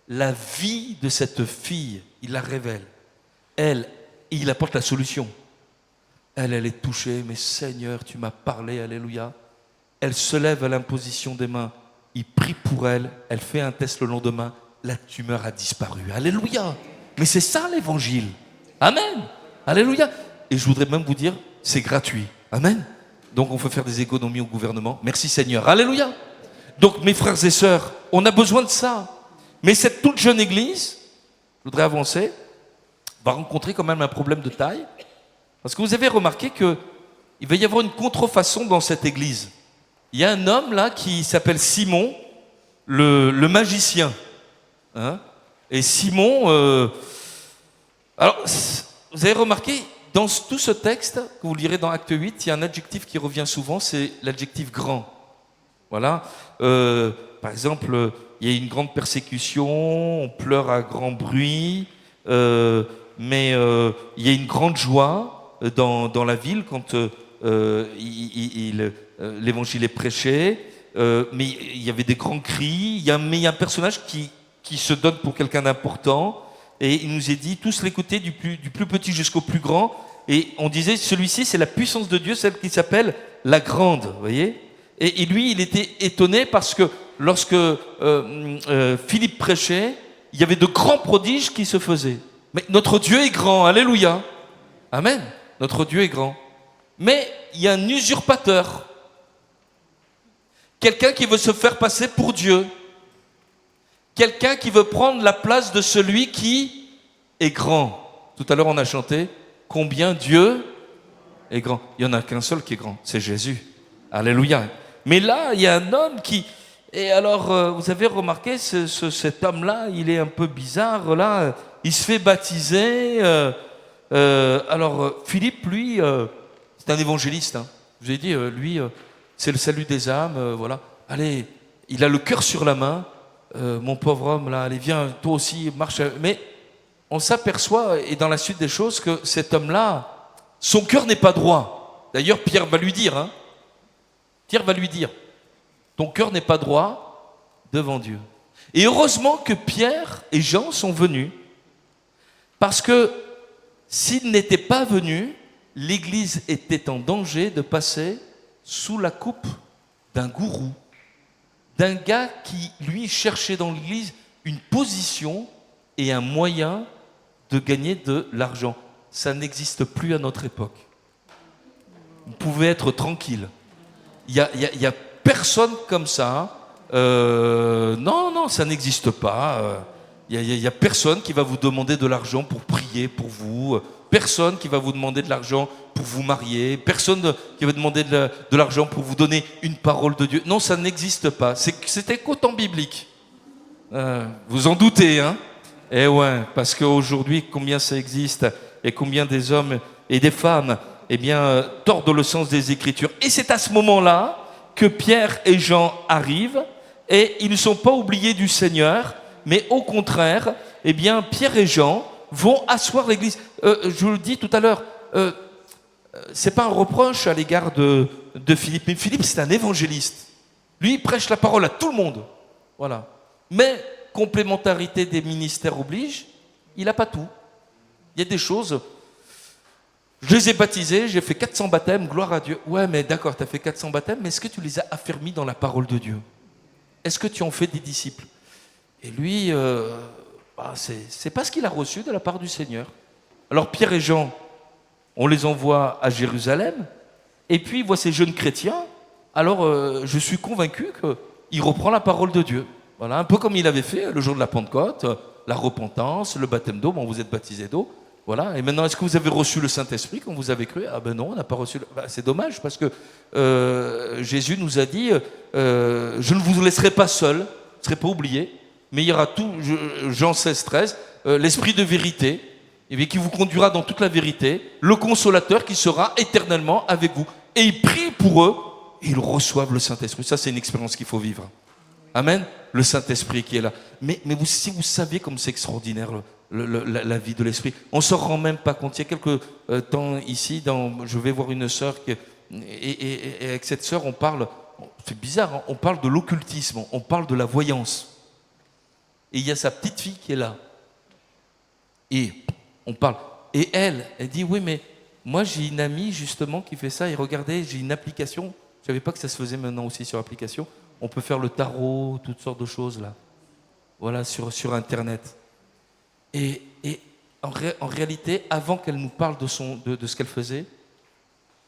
la vie de cette fille. Il la révèle. Il apporte la solution. Elle est touchée, mais Seigneur, tu m'as parlé, alléluia. Elle se lève à l'imposition des mains. Il prie pour elle, elle fait un test le lendemain, la tumeur a disparu. Alléluia. Mais c'est ça l'évangile. Amen. Alléluia. Et je voudrais même vous dire, c'est gratuit. Amen. Donc on peut faire des économies au gouvernement. Merci Seigneur. Alléluia. Donc mes frères et sœurs, on a besoin de ça. Mais cette toute jeune église, je voudrais avancer, va rencontrer quand même un problème de taille. Parce que vous avez remarqué qu'il va y avoir une contrefaçon dans cette église. Il y a un homme là qui s'appelle Simon, le magicien. Hein, et Simon, alors vous avez remarqué, dans tout ce texte, que vous lirez dans Acte 8, il y a un adjectif qui revient souvent, c'est l'adjectif grand. Voilà. Par exemple, il y a une grande persécution, on pleure à grand bruit, mais il y a une grande joie dans la ville quand l'évangile est prêché, mais il y avait des grands cris, mais il y a un personnage qui se donne pour quelqu'un d'important, et il nous est dit, tous l'écouter du plus petit jusqu'au plus grand, et on disait, celui-ci c'est la puissance de Dieu, celle qui s'appelle la grande, vous voyez. Et lui, il était étonné parce que lorsque Philippe prêchait, il y avait de grands prodiges qui se faisaient. Mais notre Dieu est grand, alléluia. Amen. Notre Dieu est grand. Mais il y a un usurpateur. Quelqu'un qui veut se faire passer pour Dieu. Quelqu'un qui veut prendre la place de celui qui est grand. Tout à l'heure, on a chanté « Combien Dieu est grand ». Il n'y en a qu'un seul qui est grand, c'est Jésus. Alléluia. Mais là, il y a un homme qui... Et alors, vous avez remarqué, cet homme-là, il est un peu bizarre, là. Il se fait baptiser. Alors, Philippe, lui, c'est un évangéliste. Hein. Je vous ai dit, lui, c'est le salut des âmes, voilà. Allez, il a le cœur sur la main. Mon pauvre homme, là, allez, viens, toi aussi, marche. Mais on s'aperçoit, et dans la suite des choses, que cet homme-là, son cœur n'est pas droit. D'ailleurs, Pierre va lui dire, hein. Pierre va lui dire, ton cœur n'est pas droit devant Dieu. Et heureusement que Pierre et Jean sont venus, parce que s'ils n'étaient pas venus, l'Église était en danger de passer sous la coupe d'un gourou, d'un gars qui, lui, cherchait dans l'Église une position et un moyen de gagner de l'argent. Ça n'existe plus à notre époque. Vous pouvez être tranquille. Il y a personne comme ça. Non, ça n'existe pas. Il y a personne qui va vous demander de l'argent pour prier pour vous. Personne qui va vous demander de l'argent pour vous marier. Personne qui va demander de l'argent pour vous donner une parole de Dieu. Non, ça n'existe pas. C'était qu'au temps biblique. Vous en doutez, hein? Eh ouais, parce qu'aujourd'hui, combien ça existe et combien des hommes et des femmes eh bien, tordent le sens des Écritures. Et c'est à ce moment-là que Pierre et Jean arrivent, et ils ne sont pas oubliés du Seigneur, mais au contraire, eh bien, Pierre et Jean vont asseoir l'Église. Je vous le dis tout à l'heure, c'est pas un reproche à l'égard de Philippe, mais Philippe, c'est un évangéliste. Lui, il prêche la parole à tout le monde. Voilà. Mais, complémentarité des ministères oblige, il n'a pas tout. Il y a des choses... Je les ai baptisés, j'ai fait 400 baptêmes, gloire à Dieu. Ouais, mais d'accord, tu as fait 400 baptêmes, mais est-ce que tu les as affermis dans la parole de Dieu? Est-ce que tu en fais des disciples? Et lui, c'est pas ce qu'il a reçu de la part du Seigneur. Alors Pierre et Jean, on les envoie à Jérusalem, et puis il voit ces jeunes chrétiens, alors je suis convaincu qu'il reprend la parole de Dieu. Voilà, un peu comme il avait fait le jour de la Pentecôte, la repentance, le baptême d'eau, bon, vous êtes baptisés d'eau. Voilà. Et maintenant, est-ce que vous avez reçu le Saint-Esprit quand vous avez cru? Ah ben non, on n'a pas reçu. C'est dommage parce que Jésus nous a dit je ne vous laisserai pas seul, vous ne serez pas oubliés, mais il y aura tout, Jean 16, 13, l'Esprit de vérité, et bien, qui vous conduira dans toute la vérité, le Consolateur qui sera éternellement avec vous. Et il prie pour eux, et ils reçoivent le Saint-Esprit. Ça, c'est une expérience qu'il faut vivre. Amen. Le Saint-Esprit qui est là. Mais si vous saviez comme c'est extraordinaire la vie de l'Esprit, on ne s'en rend même pas compte. Il y a quelques temps ici, je vais voir une sœur, et avec cette sœur, on parle, c'est bizarre, hein, on parle de l'occultisme, on parle de la voyance. Et il y a sa petite fille qui est là. Et on parle. Et elle dit, oui, mais moi j'ai une amie justement qui fait ça, et regardez, j'ai une application, je ne savais pas que ça se faisait maintenant aussi sur application, on peut faire le tarot, toutes sortes de choses là. Voilà, sur Internet. Et en réalité, avant qu'elle nous parle de ce qu'elle faisait,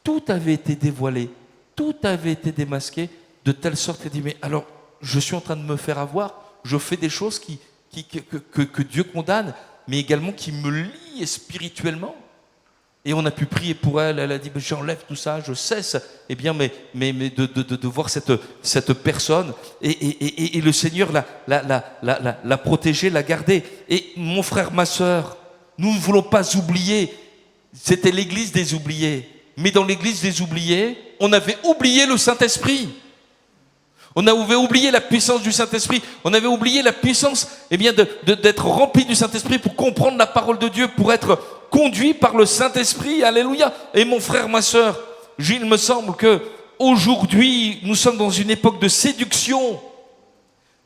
tout avait été dévoilé, tout avait été démasqué, de telle sorte qu'elle dit, mais alors, je suis en train de me faire avoir, je fais des choses que Dieu condamne, mais également qui me lie spirituellement. Et on a pu prier pour elle, elle a dit, j'enlève tout ça, je cesse de voir cette personne. Et le Seigneur l'a protégée, l'a gardée. Et mon frère, ma soeur, nous ne voulons pas oublier, c'était l'église des oubliés. Mais dans l'église des oubliés, on avait oublié le Saint-Esprit. On avait oublié la puissance du Saint-Esprit. On avait oublié la puissance d'être rempli du Saint-Esprit pour comprendre la parole de Dieu, pour être conduit par le Saint-Esprit. Alléluia. Et mon frère, ma soeur, il me semble que aujourd'hui, nous sommes dans une époque de séduction.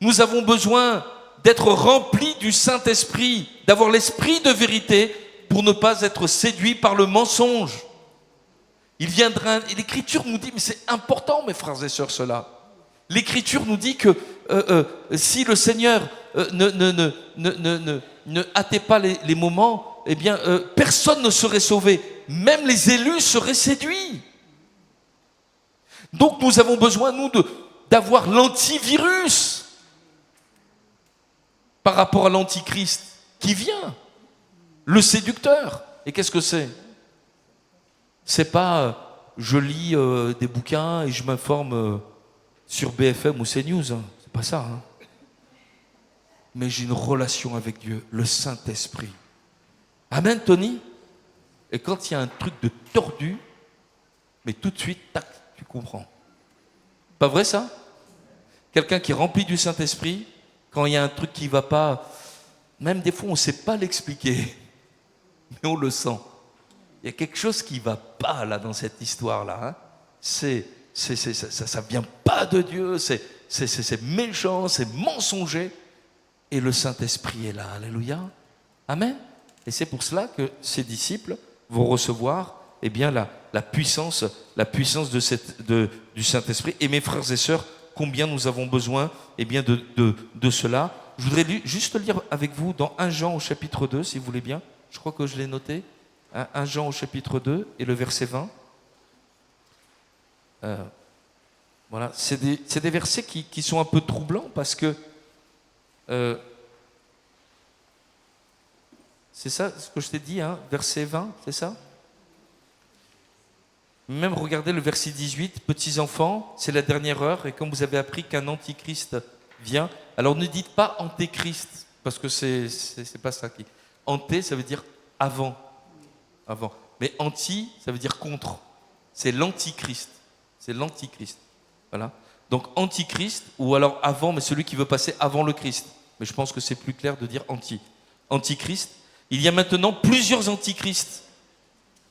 Nous avons besoin d'être remplis du Saint-Esprit, d'avoir l'esprit de vérité pour ne pas être séduits par le mensonge. Il viendra, et l'Écriture nous dit, mais c'est important, mes frères et sœurs, cela. L'Écriture nous dit que si le Seigneur ne hâtait pas les moments, eh bien, personne ne serait sauvé. Même les élus seraient séduits. Donc nous avons besoin, nous, d'avoir l'antivirus par rapport à l'antichrist qui vient, le séducteur. Et qu'est-ce que c'est ? C'est pas je lis des bouquins et je m'informe sur BFM ou CNews, hein. C'est pas ça. Hein. Mais j'ai une relation avec Dieu, le Saint-Esprit. Amen, Tony. Et quand il y a un truc de tordu, mais tout de suite, tac, tu comprends. Pas vrai ça ? Quelqu'un qui est rempli du Saint-Esprit, quand il y a un truc qui ne va pas, même des fois on ne sait pas l'expliquer, mais on le sent. Il y a quelque chose qui ne va pas là dans cette histoire-là. Hein. Ça ne vient pas de Dieu, c'est méchant, c'est mensonger. Et le Saint-Esprit est là. Alléluia. Amen. Et c'est pour cela que ces disciples vont recevoir eh bien, la puissance du Saint-Esprit. Et mes frères et sœurs, combien nous avons besoin eh bien, de cela. Je voudrais juste lire avec vous dans 1 Jean au chapitre 2, si vous voulez bien. Je crois que je l'ai noté. 1 Jean au chapitre 2 et le verset 20. Voilà, c'est des versets qui sont un peu troublants parce que c'est ça ce que je t'ai dit, hein, verset 20, c'est ça ? Même regardez le verset 18, petits enfants, c'est la dernière heure et comme vous avez appris qu'un antichrist vient, alors ne dites pas antéchrist parce que c'est pas ça qui. Anté, ça veut dire avant. Mais anti, ça veut dire contre. C'est l'antichrist. C'est l'antichrist. Voilà. Donc antichrist, ou alors avant, mais celui qui veut passer avant le Christ. Mais je pense que c'est plus clair de dire anti. Antichrist. Il y a maintenant plusieurs antichrists.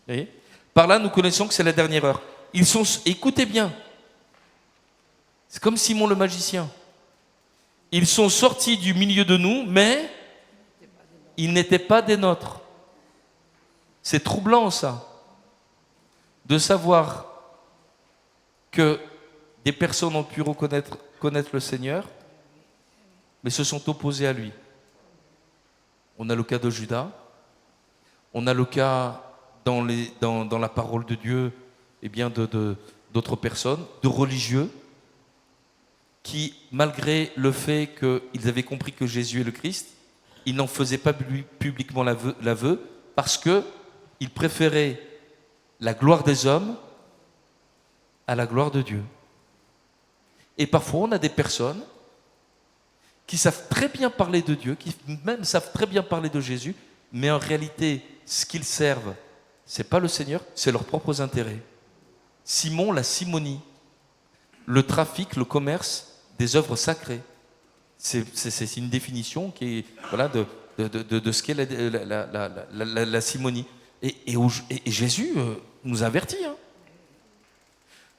Vous voyez ? Par là, nous connaissons que c'est la dernière heure. Ils sont, écoutez bien, c'est comme Simon le magicien. Ils sont sortis du milieu de nous, mais ils n'étaient pas des nôtres. C'est troublant ça, de savoir que des personnes ont pu connaître le Seigneur, mais se sont opposées à lui. On a le cas de Judas, on a le cas dans la parole de Dieu eh bien d'autres personnes, de religieux, qui, malgré le fait qu'ils avaient compris que Jésus est le Christ, ils n'en faisaient pas publiquement l'aveu parce qu'ils préféraient la gloire des hommes à la gloire de Dieu. Et parfois, on a des personnes qui savent très bien parler de Dieu, qui même savent très bien parler de Jésus, mais en réalité, ce qu'ils servent, ce n'est pas le Seigneur, c'est leurs propres intérêts. Simon, la simonie, le trafic, le commerce des œuvres sacrées. C'est une définition qui est, voilà, de ce qu'est la simonie. Et Jésus nous avertit. Hein.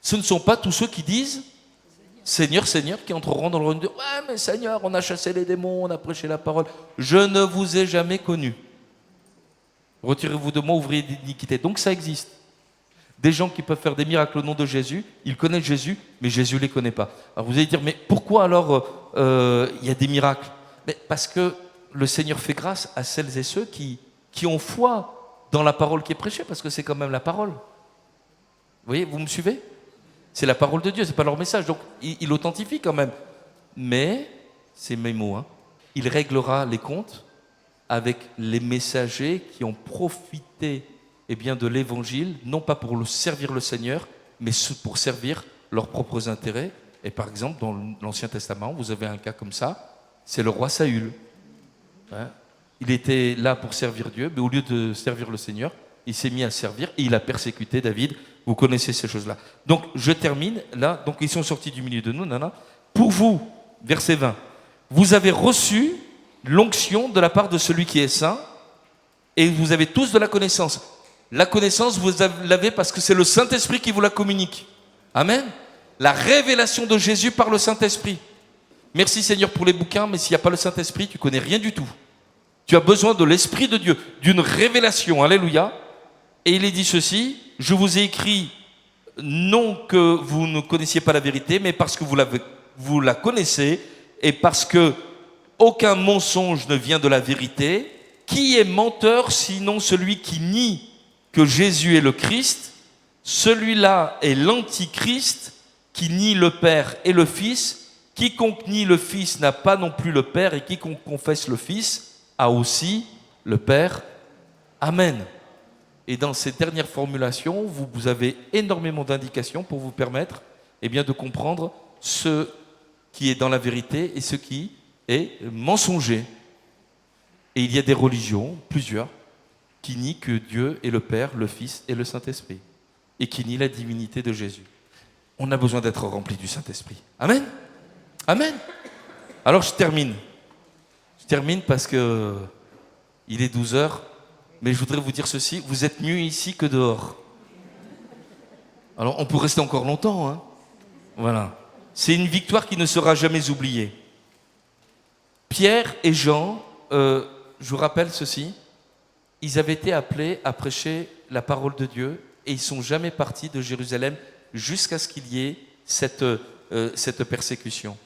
Ce ne sont pas tous ceux qui disent Seigneur, Seigneur, qui entreront dans le royaume de Dieu. Ouais, mais Seigneur, on a chassé les démons, on a prêché la parole. Je ne vous ai jamais connu. Retirez-vous de moi, ouvriers d'iniquité. Donc ça existe. Des gens qui peuvent faire des miracles au nom de Jésus, ils connaissent Jésus, mais Jésus ne les connaît pas. Alors vous allez dire, mais pourquoi alors il y a des miracles ? Mais parce que le Seigneur fait grâce à celles et ceux qui ont foi dans la parole qui est prêchée, parce que c'est quand même la parole. Vous voyez, vous me suivez ? C'est la parole de Dieu, c'est pas leur message. Donc, il authentifie quand même. Mais, c'est mes mots, hein, il réglera les comptes avec les messagers qui ont profité de l'évangile, non pas pour servir le Seigneur, mais pour servir leurs propres intérêts. Et par exemple, dans l'Ancien Testament, vous avez un cas comme ça, c'est le roi Saül. Hein? Il était là pour servir Dieu, mais au lieu de servir le Seigneur, il s'est mis à servir et il a persécuté David. Vous connaissez ces choses-là. Donc, je termine là. Donc, ils sont sortis du milieu de nous. Nana. Pour vous, verset 20, vous avez reçu l'onction de la part de celui qui est saint et vous avez tous de la connaissance. La connaissance, vous l'avez parce que c'est le Saint-Esprit qui vous la communique. Amen. La révélation de Jésus par le Saint-Esprit. Merci Seigneur pour les bouquins, mais s'il n'y a pas le Saint-Esprit, tu ne connais rien du tout. Tu as besoin de l'Esprit de Dieu, d'une révélation. Alléluia. Et il est dit ceci, je vous ai écrit non que vous ne connaissiez pas la vérité, mais parce que vous la connaissez et parce que aucun mensonge ne vient de la vérité. Qui est menteur sinon celui qui nie que Jésus est le Christ? Celui-là est l'Antichrist qui nie le Père et le Fils. Quiconque nie le Fils n'a pas non plus le Père et quiconque confesse le Fils a aussi le Père. Amen. Et dans ces dernières formulations, vous avez énormément d'indications pour vous permettre de comprendre ce qui est dans la vérité et ce qui est mensonger. Et il y a des religions, plusieurs, qui nient que Dieu est le Père, le Fils et le Saint-Esprit. Et qui nient la divinité de Jésus. On a besoin d'être rempli du Saint-Esprit. Amen. Amen. Alors je termine. Je termine parce que il est 12h. Mais je voudrais vous dire ceci, vous êtes mieux ici que dehors. Alors on peut rester encore longtemps. Hein. Voilà. C'est une victoire qui ne sera jamais oubliée. Pierre et Jean, je vous rappelle ceci, ils avaient été appelés à prêcher la parole de Dieu et ils ne sont jamais partis de Jérusalem jusqu'à ce qu'il y ait cette persécution.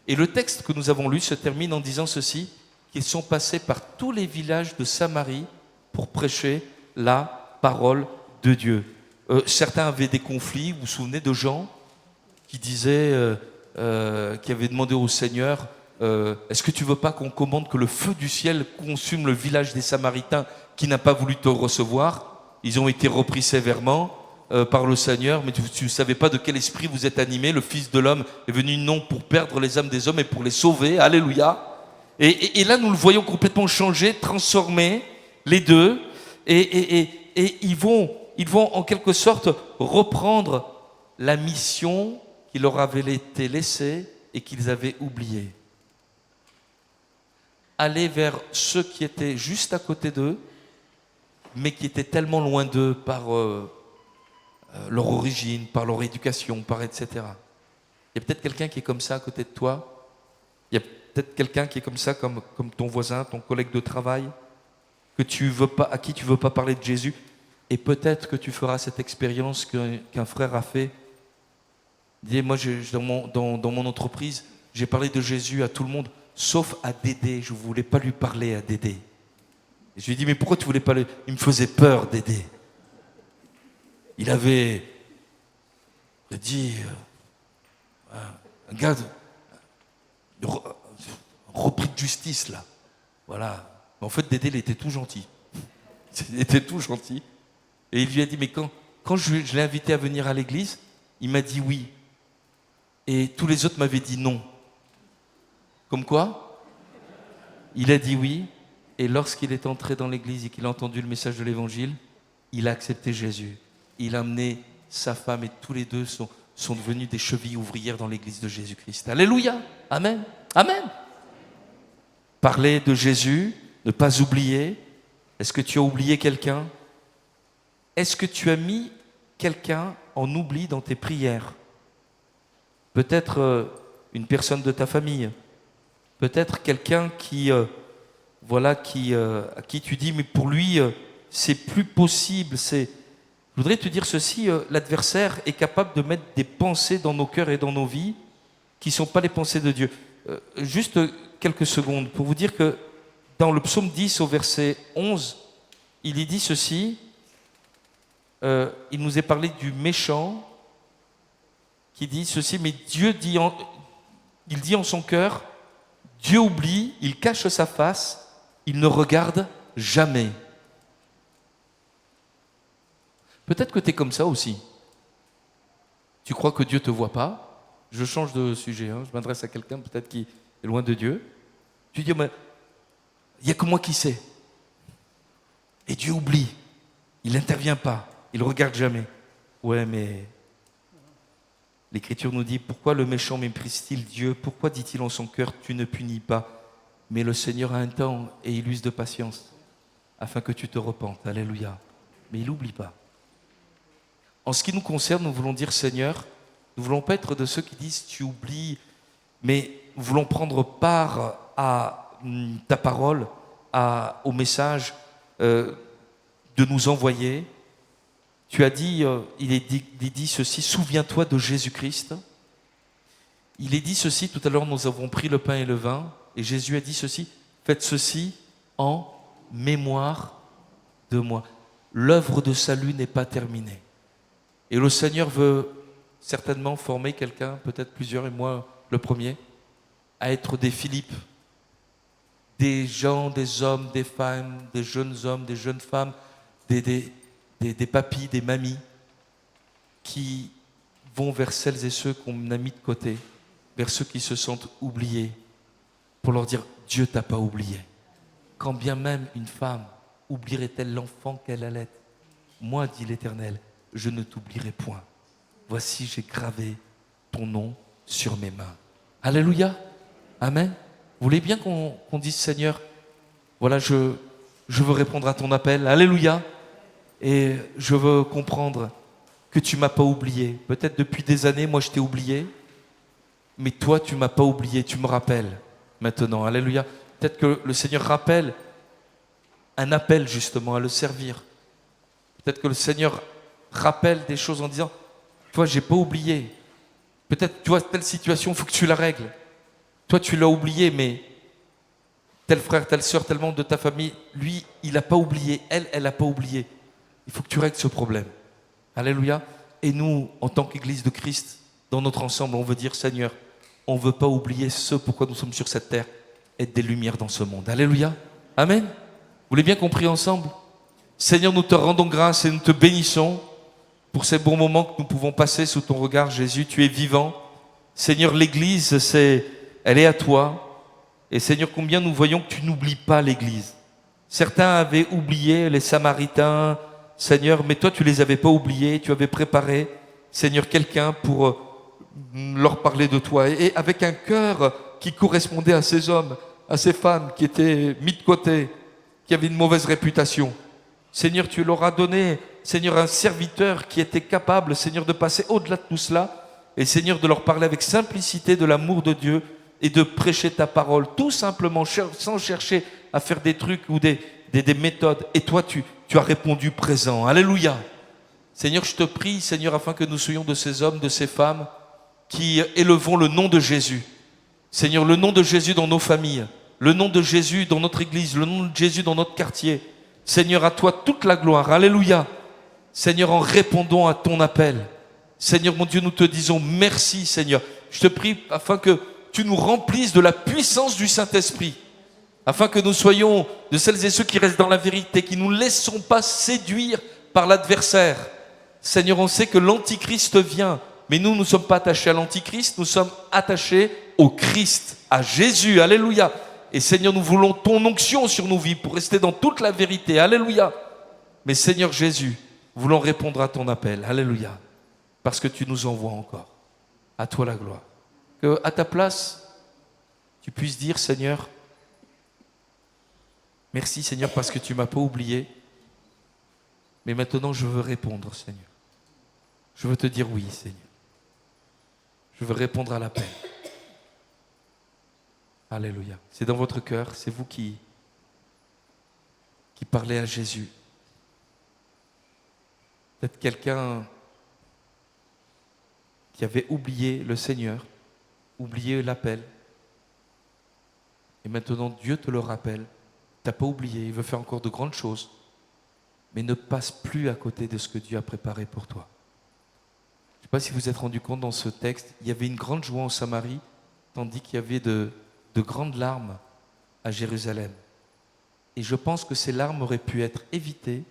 Et le texte que nous avons lu se termine en disant ceci, qu'ils sont passés par tous les villages de Samarie pour prêcher la parole de Dieu. Certains avaient des conflits, vous vous souvenez de Jean qui disait, qui avait demandé au Seigneur, est-ce que tu ne veux pas qu'on commande que le feu du ciel consume le village des Samaritains qui n'a pas voulu te recevoir? Ils ont été repris sévèrement par le Seigneur, mais tu ne savais pas de quel esprit vous êtes animé. Le Fils de l'homme est venu non pour perdre les âmes des hommes, mais pour les sauver. Alléluia. Et là, nous le voyons complètement changer, transformer les deux. Et ils vont en quelque sorte reprendre la mission qui leur avait été laissée et qu'ils avaient oubliée. Aller vers ceux qui étaient juste à côté d'eux, mais qui étaient tellement loin d'eux par leur origine, par leur éducation, par etc. Il y a peut-être quelqu'un qui est comme ça à côté de toi. Il y a peut-être quelqu'un qui est comme ça, comme ton voisin, ton collègue de travail, à qui tu ne veux pas parler de Jésus. Et peut-être que tu feras cette expérience qu'un frère a fait. Dis, moi, dans mon entreprise, j'ai parlé de Jésus à tout le monde, sauf à Dédé. Je ne voulais pas lui parler à Dédé. Et je lui ai dit, mais pourquoi tu voulais pas le... Il me faisait peur, Dédé. Il avait dit, un gars repris de justice, là. Voilà. Mais en fait, Dédé, il était tout gentil. Il était tout gentil. Et il lui a dit, mais quand je l'ai invité à venir à l'église, il m'a dit oui. Et tous les autres m'avaient dit non. Comme quoi, il a dit oui. Et lorsqu'il est entré dans l'église et qu'il a entendu le message de l'évangile, il a accepté Jésus. Il a amené sa femme et tous les deux sont devenus des chevilles ouvrières dans l'église de Jésus-Christ. Alléluia. Amen. Amen. Parler de Jésus, ne pas oublier. Est-ce que tu as oublié quelqu'un? Est-ce que tu as mis quelqu'un en oubli dans tes prières? Peut-être une personne de ta famille. Peut-être quelqu'un à qui tu dis, mais pour lui, c'est plus possible. Je voudrais te dire ceci, l'adversaire est capable de mettre des pensées dans nos cœurs et dans nos vies qui ne sont pas les pensées de Dieu. Juste quelques secondes pour vous dire que dans le psaume 10 au verset 11, il y dit ceci, il nous est parlé du méchant qui dit ceci, mais Dieu il dit en son cœur, Dieu oublie, il cache sa face, Il ne regarde jamais. Peut-être que tu es comme ça aussi. Tu crois que Dieu ne te voit pas. Je change de sujet, je m'adresse à quelqu'un peut-être qui est loin de Dieu. Tu dis, mais il n'y a que moi qui sais. Et Dieu oublie. Il n'intervient pas. Il ne regarde jamais. Ouais, mais l'Écriture nous dit, pourquoi le méchant méprise-t-il Dieu? Pourquoi dit-il en son cœur, tu ne punis pas? Mais le Seigneur a un temps et il use de patience afin que tu te repentes. Alléluia. Mais il n'oublie pas. En ce qui nous concerne, nous voulons dire, Seigneur, nous ne voulons pas être de ceux qui disent, tu oublies, mais nous voulons prendre part à ta parole, au message de nous envoyer. Tu as dit, il est dit ceci, souviens-toi de Jésus-Christ. Il est dit ceci, tout à l'heure nous avons pris le pain et le vin, et Jésus a dit ceci, faites ceci en mémoire de moi. L'œuvre de salut n'est pas terminée. Et le Seigneur veut certainement former quelqu'un, peut-être plusieurs, et moi le premier, à être des Philippe, des gens, des hommes, des femmes, des jeunes hommes, des jeunes femmes, des papis, des mamies, qui vont vers celles et ceux qu'on a mis de côté, vers ceux qui se sentent oubliés, pour leur dire, Dieu t'a pas oublié. Quand bien même une femme oublierait-elle l'enfant qu'elle allait, moi, dit l'Éternel, je ne t'oublierai point. Voici, j'ai gravé ton nom sur mes mains. Alléluia. Amen. Vous voulez bien qu'on dise, Seigneur, voilà, je veux répondre à ton appel. Alléluia. Et je veux comprendre que tu ne m'as pas oublié. Peut-être depuis des années, moi, je t'ai oublié. Mais toi, tu ne m'as pas oublié. Tu me rappelles maintenant. Alléluia. Peut-être que le Seigneur rappelle un appel, justement, à le servir. Peut-être que le Seigneur rappelle des choses en disant, toi, j'ai pas oublié. Peut-être, tu vois, telle situation, il faut que tu la règles. Toi, tu l'as oublié, mais tel frère, telle sœur, tel membre de ta famille, lui, il n'a pas oublié. Elle n'a pas oublié. Il faut que tu règles ce problème. Alléluia. Et nous, en tant qu'Église de Christ, dans notre ensemble, on veut dire, Seigneur, on ne veut pas oublier ce pourquoi nous sommes sur cette terre, être des lumières dans ce monde. Alléluia. Amen. Vous l'avez bien compris ensemble? Seigneur, nous te rendons grâce et nous te bénissons pour ces bons moments que nous pouvons passer sous ton regard, Jésus. Tu es vivant. Seigneur, l'Église, elle est à toi. Et Seigneur, combien nous voyons que tu n'oublies pas l'Église. Certains avaient oublié les Samaritains, Seigneur, mais toi, tu ne les avais pas oubliés. Tu avais préparé, Seigneur, quelqu'un pour leur parler de toi. Et avec un cœur qui correspondait à ces hommes, à ces femmes qui étaient mis de côté, qui avaient une mauvaise réputation. Seigneur, tu leur as donné, Seigneur, un serviteur qui était capable, Seigneur, de passer au-delà de tout cela et, Seigneur, de leur parler avec simplicité de l'amour de Dieu et de prêcher ta parole, tout simplement, sans chercher à faire des trucs ou des méthodes. Et toi, tu as répondu présent. Alléluia. Seigneur, je te prie, Seigneur, afin que nous soyons de ces hommes, de ces femmes qui élevons le nom de Jésus. Seigneur, le nom de Jésus dans nos familles, le nom de Jésus dans notre église, le nom de Jésus dans notre quartier. Seigneur, à toi toute la gloire. Alléluia. Seigneur, en répondant à ton appel. Seigneur, mon Dieu, nous te disons merci, Seigneur. Je te prie afin que tu nous remplisses de la puissance du Saint-Esprit. Afin que nous soyons de celles et ceux qui restent dans la vérité, qui ne nous laissons pas séduire par l'adversaire. Seigneur, on sait que l'Antichrist vient, mais nous ne sommes pas attachés à l'Antichrist, nous sommes attachés au Christ, à Jésus. Alléluia. Et Seigneur, nous voulons ton onction sur nos vies pour rester dans toute la vérité. Alléluia. Mais Seigneur Jésus, nous voulons répondre à ton appel. Alléluia. Parce que tu nous envoies encore. À toi la gloire. Que à ta place, tu puisses dire, Seigneur, merci Seigneur parce que tu ne m'as pas oublié. Mais maintenant, je veux répondre, Seigneur. Je veux te dire oui, Seigneur. Je veux répondre à l'appel. Alléluia. C'est dans votre cœur, c'est vous qui parlez à Jésus. Peut-être quelqu'un qui avait oublié le Seigneur, oublié l'appel. Et maintenant, Dieu te le rappelle. Tu n'as pas oublié, il veut faire encore de grandes choses. Mais ne passe plus à côté de ce que Dieu a préparé pour toi. Je ne sais pas si vous vous êtes rendu compte dans ce texte, il y avait une grande joie en Samarie, tandis qu'il y avait de grandes larmes à Jérusalem. Et je pense que ces larmes auraient pu être évitées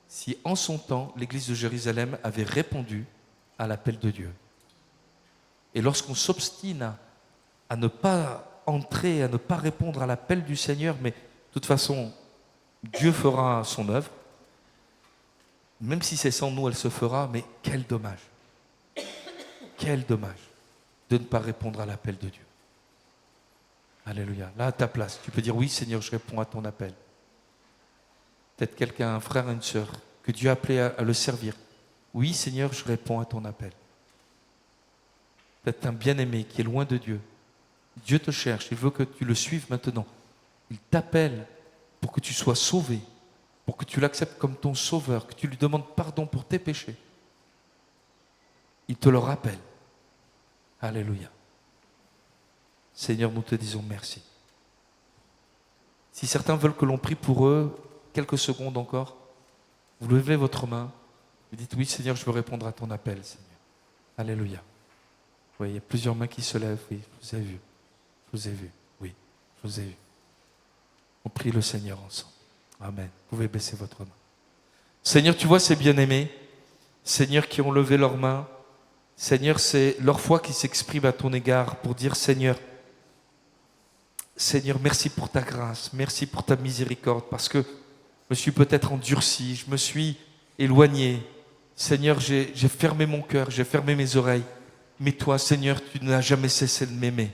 si, en son temps, l'Église de Jérusalem avait répondu à l'appel de Dieu. Et lorsqu'on s'obstine à ne pas entrer, à ne pas répondre à l'appel du Seigneur, mais de toute façon, Dieu fera son œuvre, même si c'est sans nous, elle se fera, mais quel dommage de ne pas répondre à l'appel de Dieu. Alléluia. Là, à ta place, tu peux dire, oui Seigneur, je réponds à ton appel. Peut-être quelqu'un, un frère, une sœur, que Dieu a appelé à le servir. Oui Seigneur, je réponds à ton appel. Peut-être un bien-aimé qui est loin de Dieu. Dieu te cherche, il veut que tu le suives maintenant. Il t'appelle pour que tu sois sauvé, pour que tu l'acceptes comme ton sauveur, que tu lui demandes pardon pour tes péchés. Il te le rappelle. Alléluia. Seigneur, nous te disons merci. Si certains veulent que l'on prie pour eux, quelques secondes encore, vous levez votre main, vous dites oui Seigneur, je veux répondre à ton appel, Seigneur. Alléluia. Oui, il y a plusieurs mains qui se lèvent, oui, je vous ai vu. Je vous ai vu, oui, je vous ai vu. On prie le Seigneur ensemble. Amen. Vous pouvez baisser votre main. Seigneur, tu vois ces bien-aimés, Seigneur, qui ont levé leurs mains. Seigneur, c'est leur foi qui s'exprime à ton égard pour dire Seigneur, merci pour ta grâce, merci pour ta miséricorde, parce que je me suis peut-être endurci, je me suis éloigné. Seigneur, j'ai fermé mon cœur, j'ai fermé mes oreilles. Mais toi, Seigneur, tu n'as jamais cessé de m'aimer.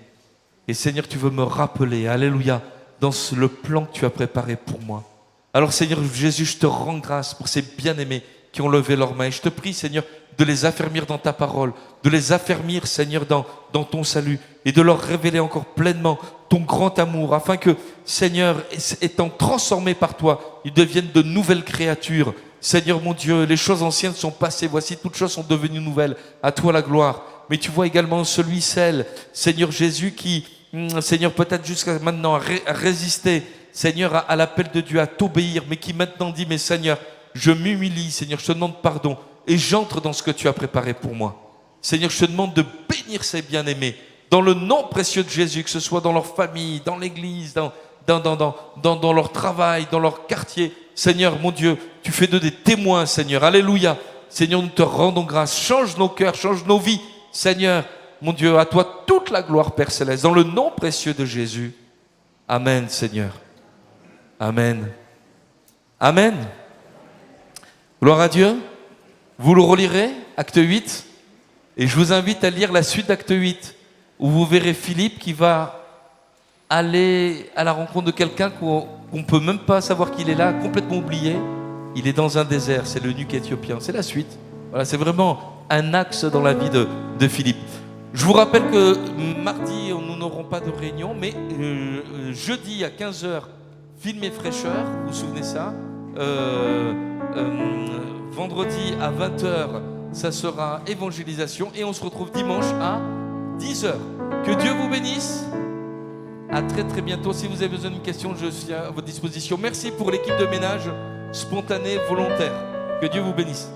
Et Seigneur, tu veux me rappeler, alléluia, dans le plan que tu as préparé pour moi. Alors Seigneur Jésus, je te rends grâce pour ces bien-aimés qui ont levé leurs mains. Et je te prie, Seigneur, de les affermir dans ta parole, de les affermir, Seigneur, dans ton salut, et de leur révéler encore pleinement ton grand amour, afin que, Seigneur, étant transformés par toi, ils deviennent de nouvelles créatures. Seigneur mon Dieu, les choses anciennes sont passées, voici toutes choses sont devenues nouvelles. À toi la gloire. Mais tu vois également celle, Seigneur Jésus, qui, Seigneur, peut-être jusqu'à maintenant a résisté, Seigneur, à l'appel de Dieu, à t'obéir, mais qui maintenant dit, mais Seigneur, je m'humilie, Seigneur, je te demande pardon, et j'entre dans ce que tu as préparé pour moi. Seigneur, je te demande de bénir ces bien-aimés, dans le nom précieux de Jésus, que ce soit dans leur famille, dans l'église, dans leur travail, dans leur quartier. Seigneur, mon Dieu, tu fais d'eux des témoins, Seigneur. Alléluia. Seigneur, nous te rendons grâce. Change nos cœurs, change nos vies. Seigneur, mon Dieu, à toi toute la gloire, Père Céleste, dans le nom précieux de Jésus. Amen, Seigneur. Amen. Amen. Gloire à Dieu. Vous le relirez, acte 8. Et je vous invite à lire la suite d'acte 8, où vous verrez Philippe qui va aller à la rencontre de quelqu'un qu'on ne peut même pas savoir qu'il est là, complètement oublié. Il est dans un désert, c'est l'eunuque éthiopien. C'est la suite. Voilà, c'est vraiment un axe dans la vie de Philippe. Je vous rappelle que mardi, nous n'aurons pas de réunion, mais jeudi à 15h, film et fraîcheur, vous vous souvenez ça. Vendredi à 20h, ça sera évangélisation. Et on se retrouve dimanche à 10h. Que Dieu vous bénisse. À très très bientôt. Si vous avez besoin d'une question, je suis à votre disposition. Merci pour l'équipe de ménage spontanée volontaire. Que Dieu vous bénisse.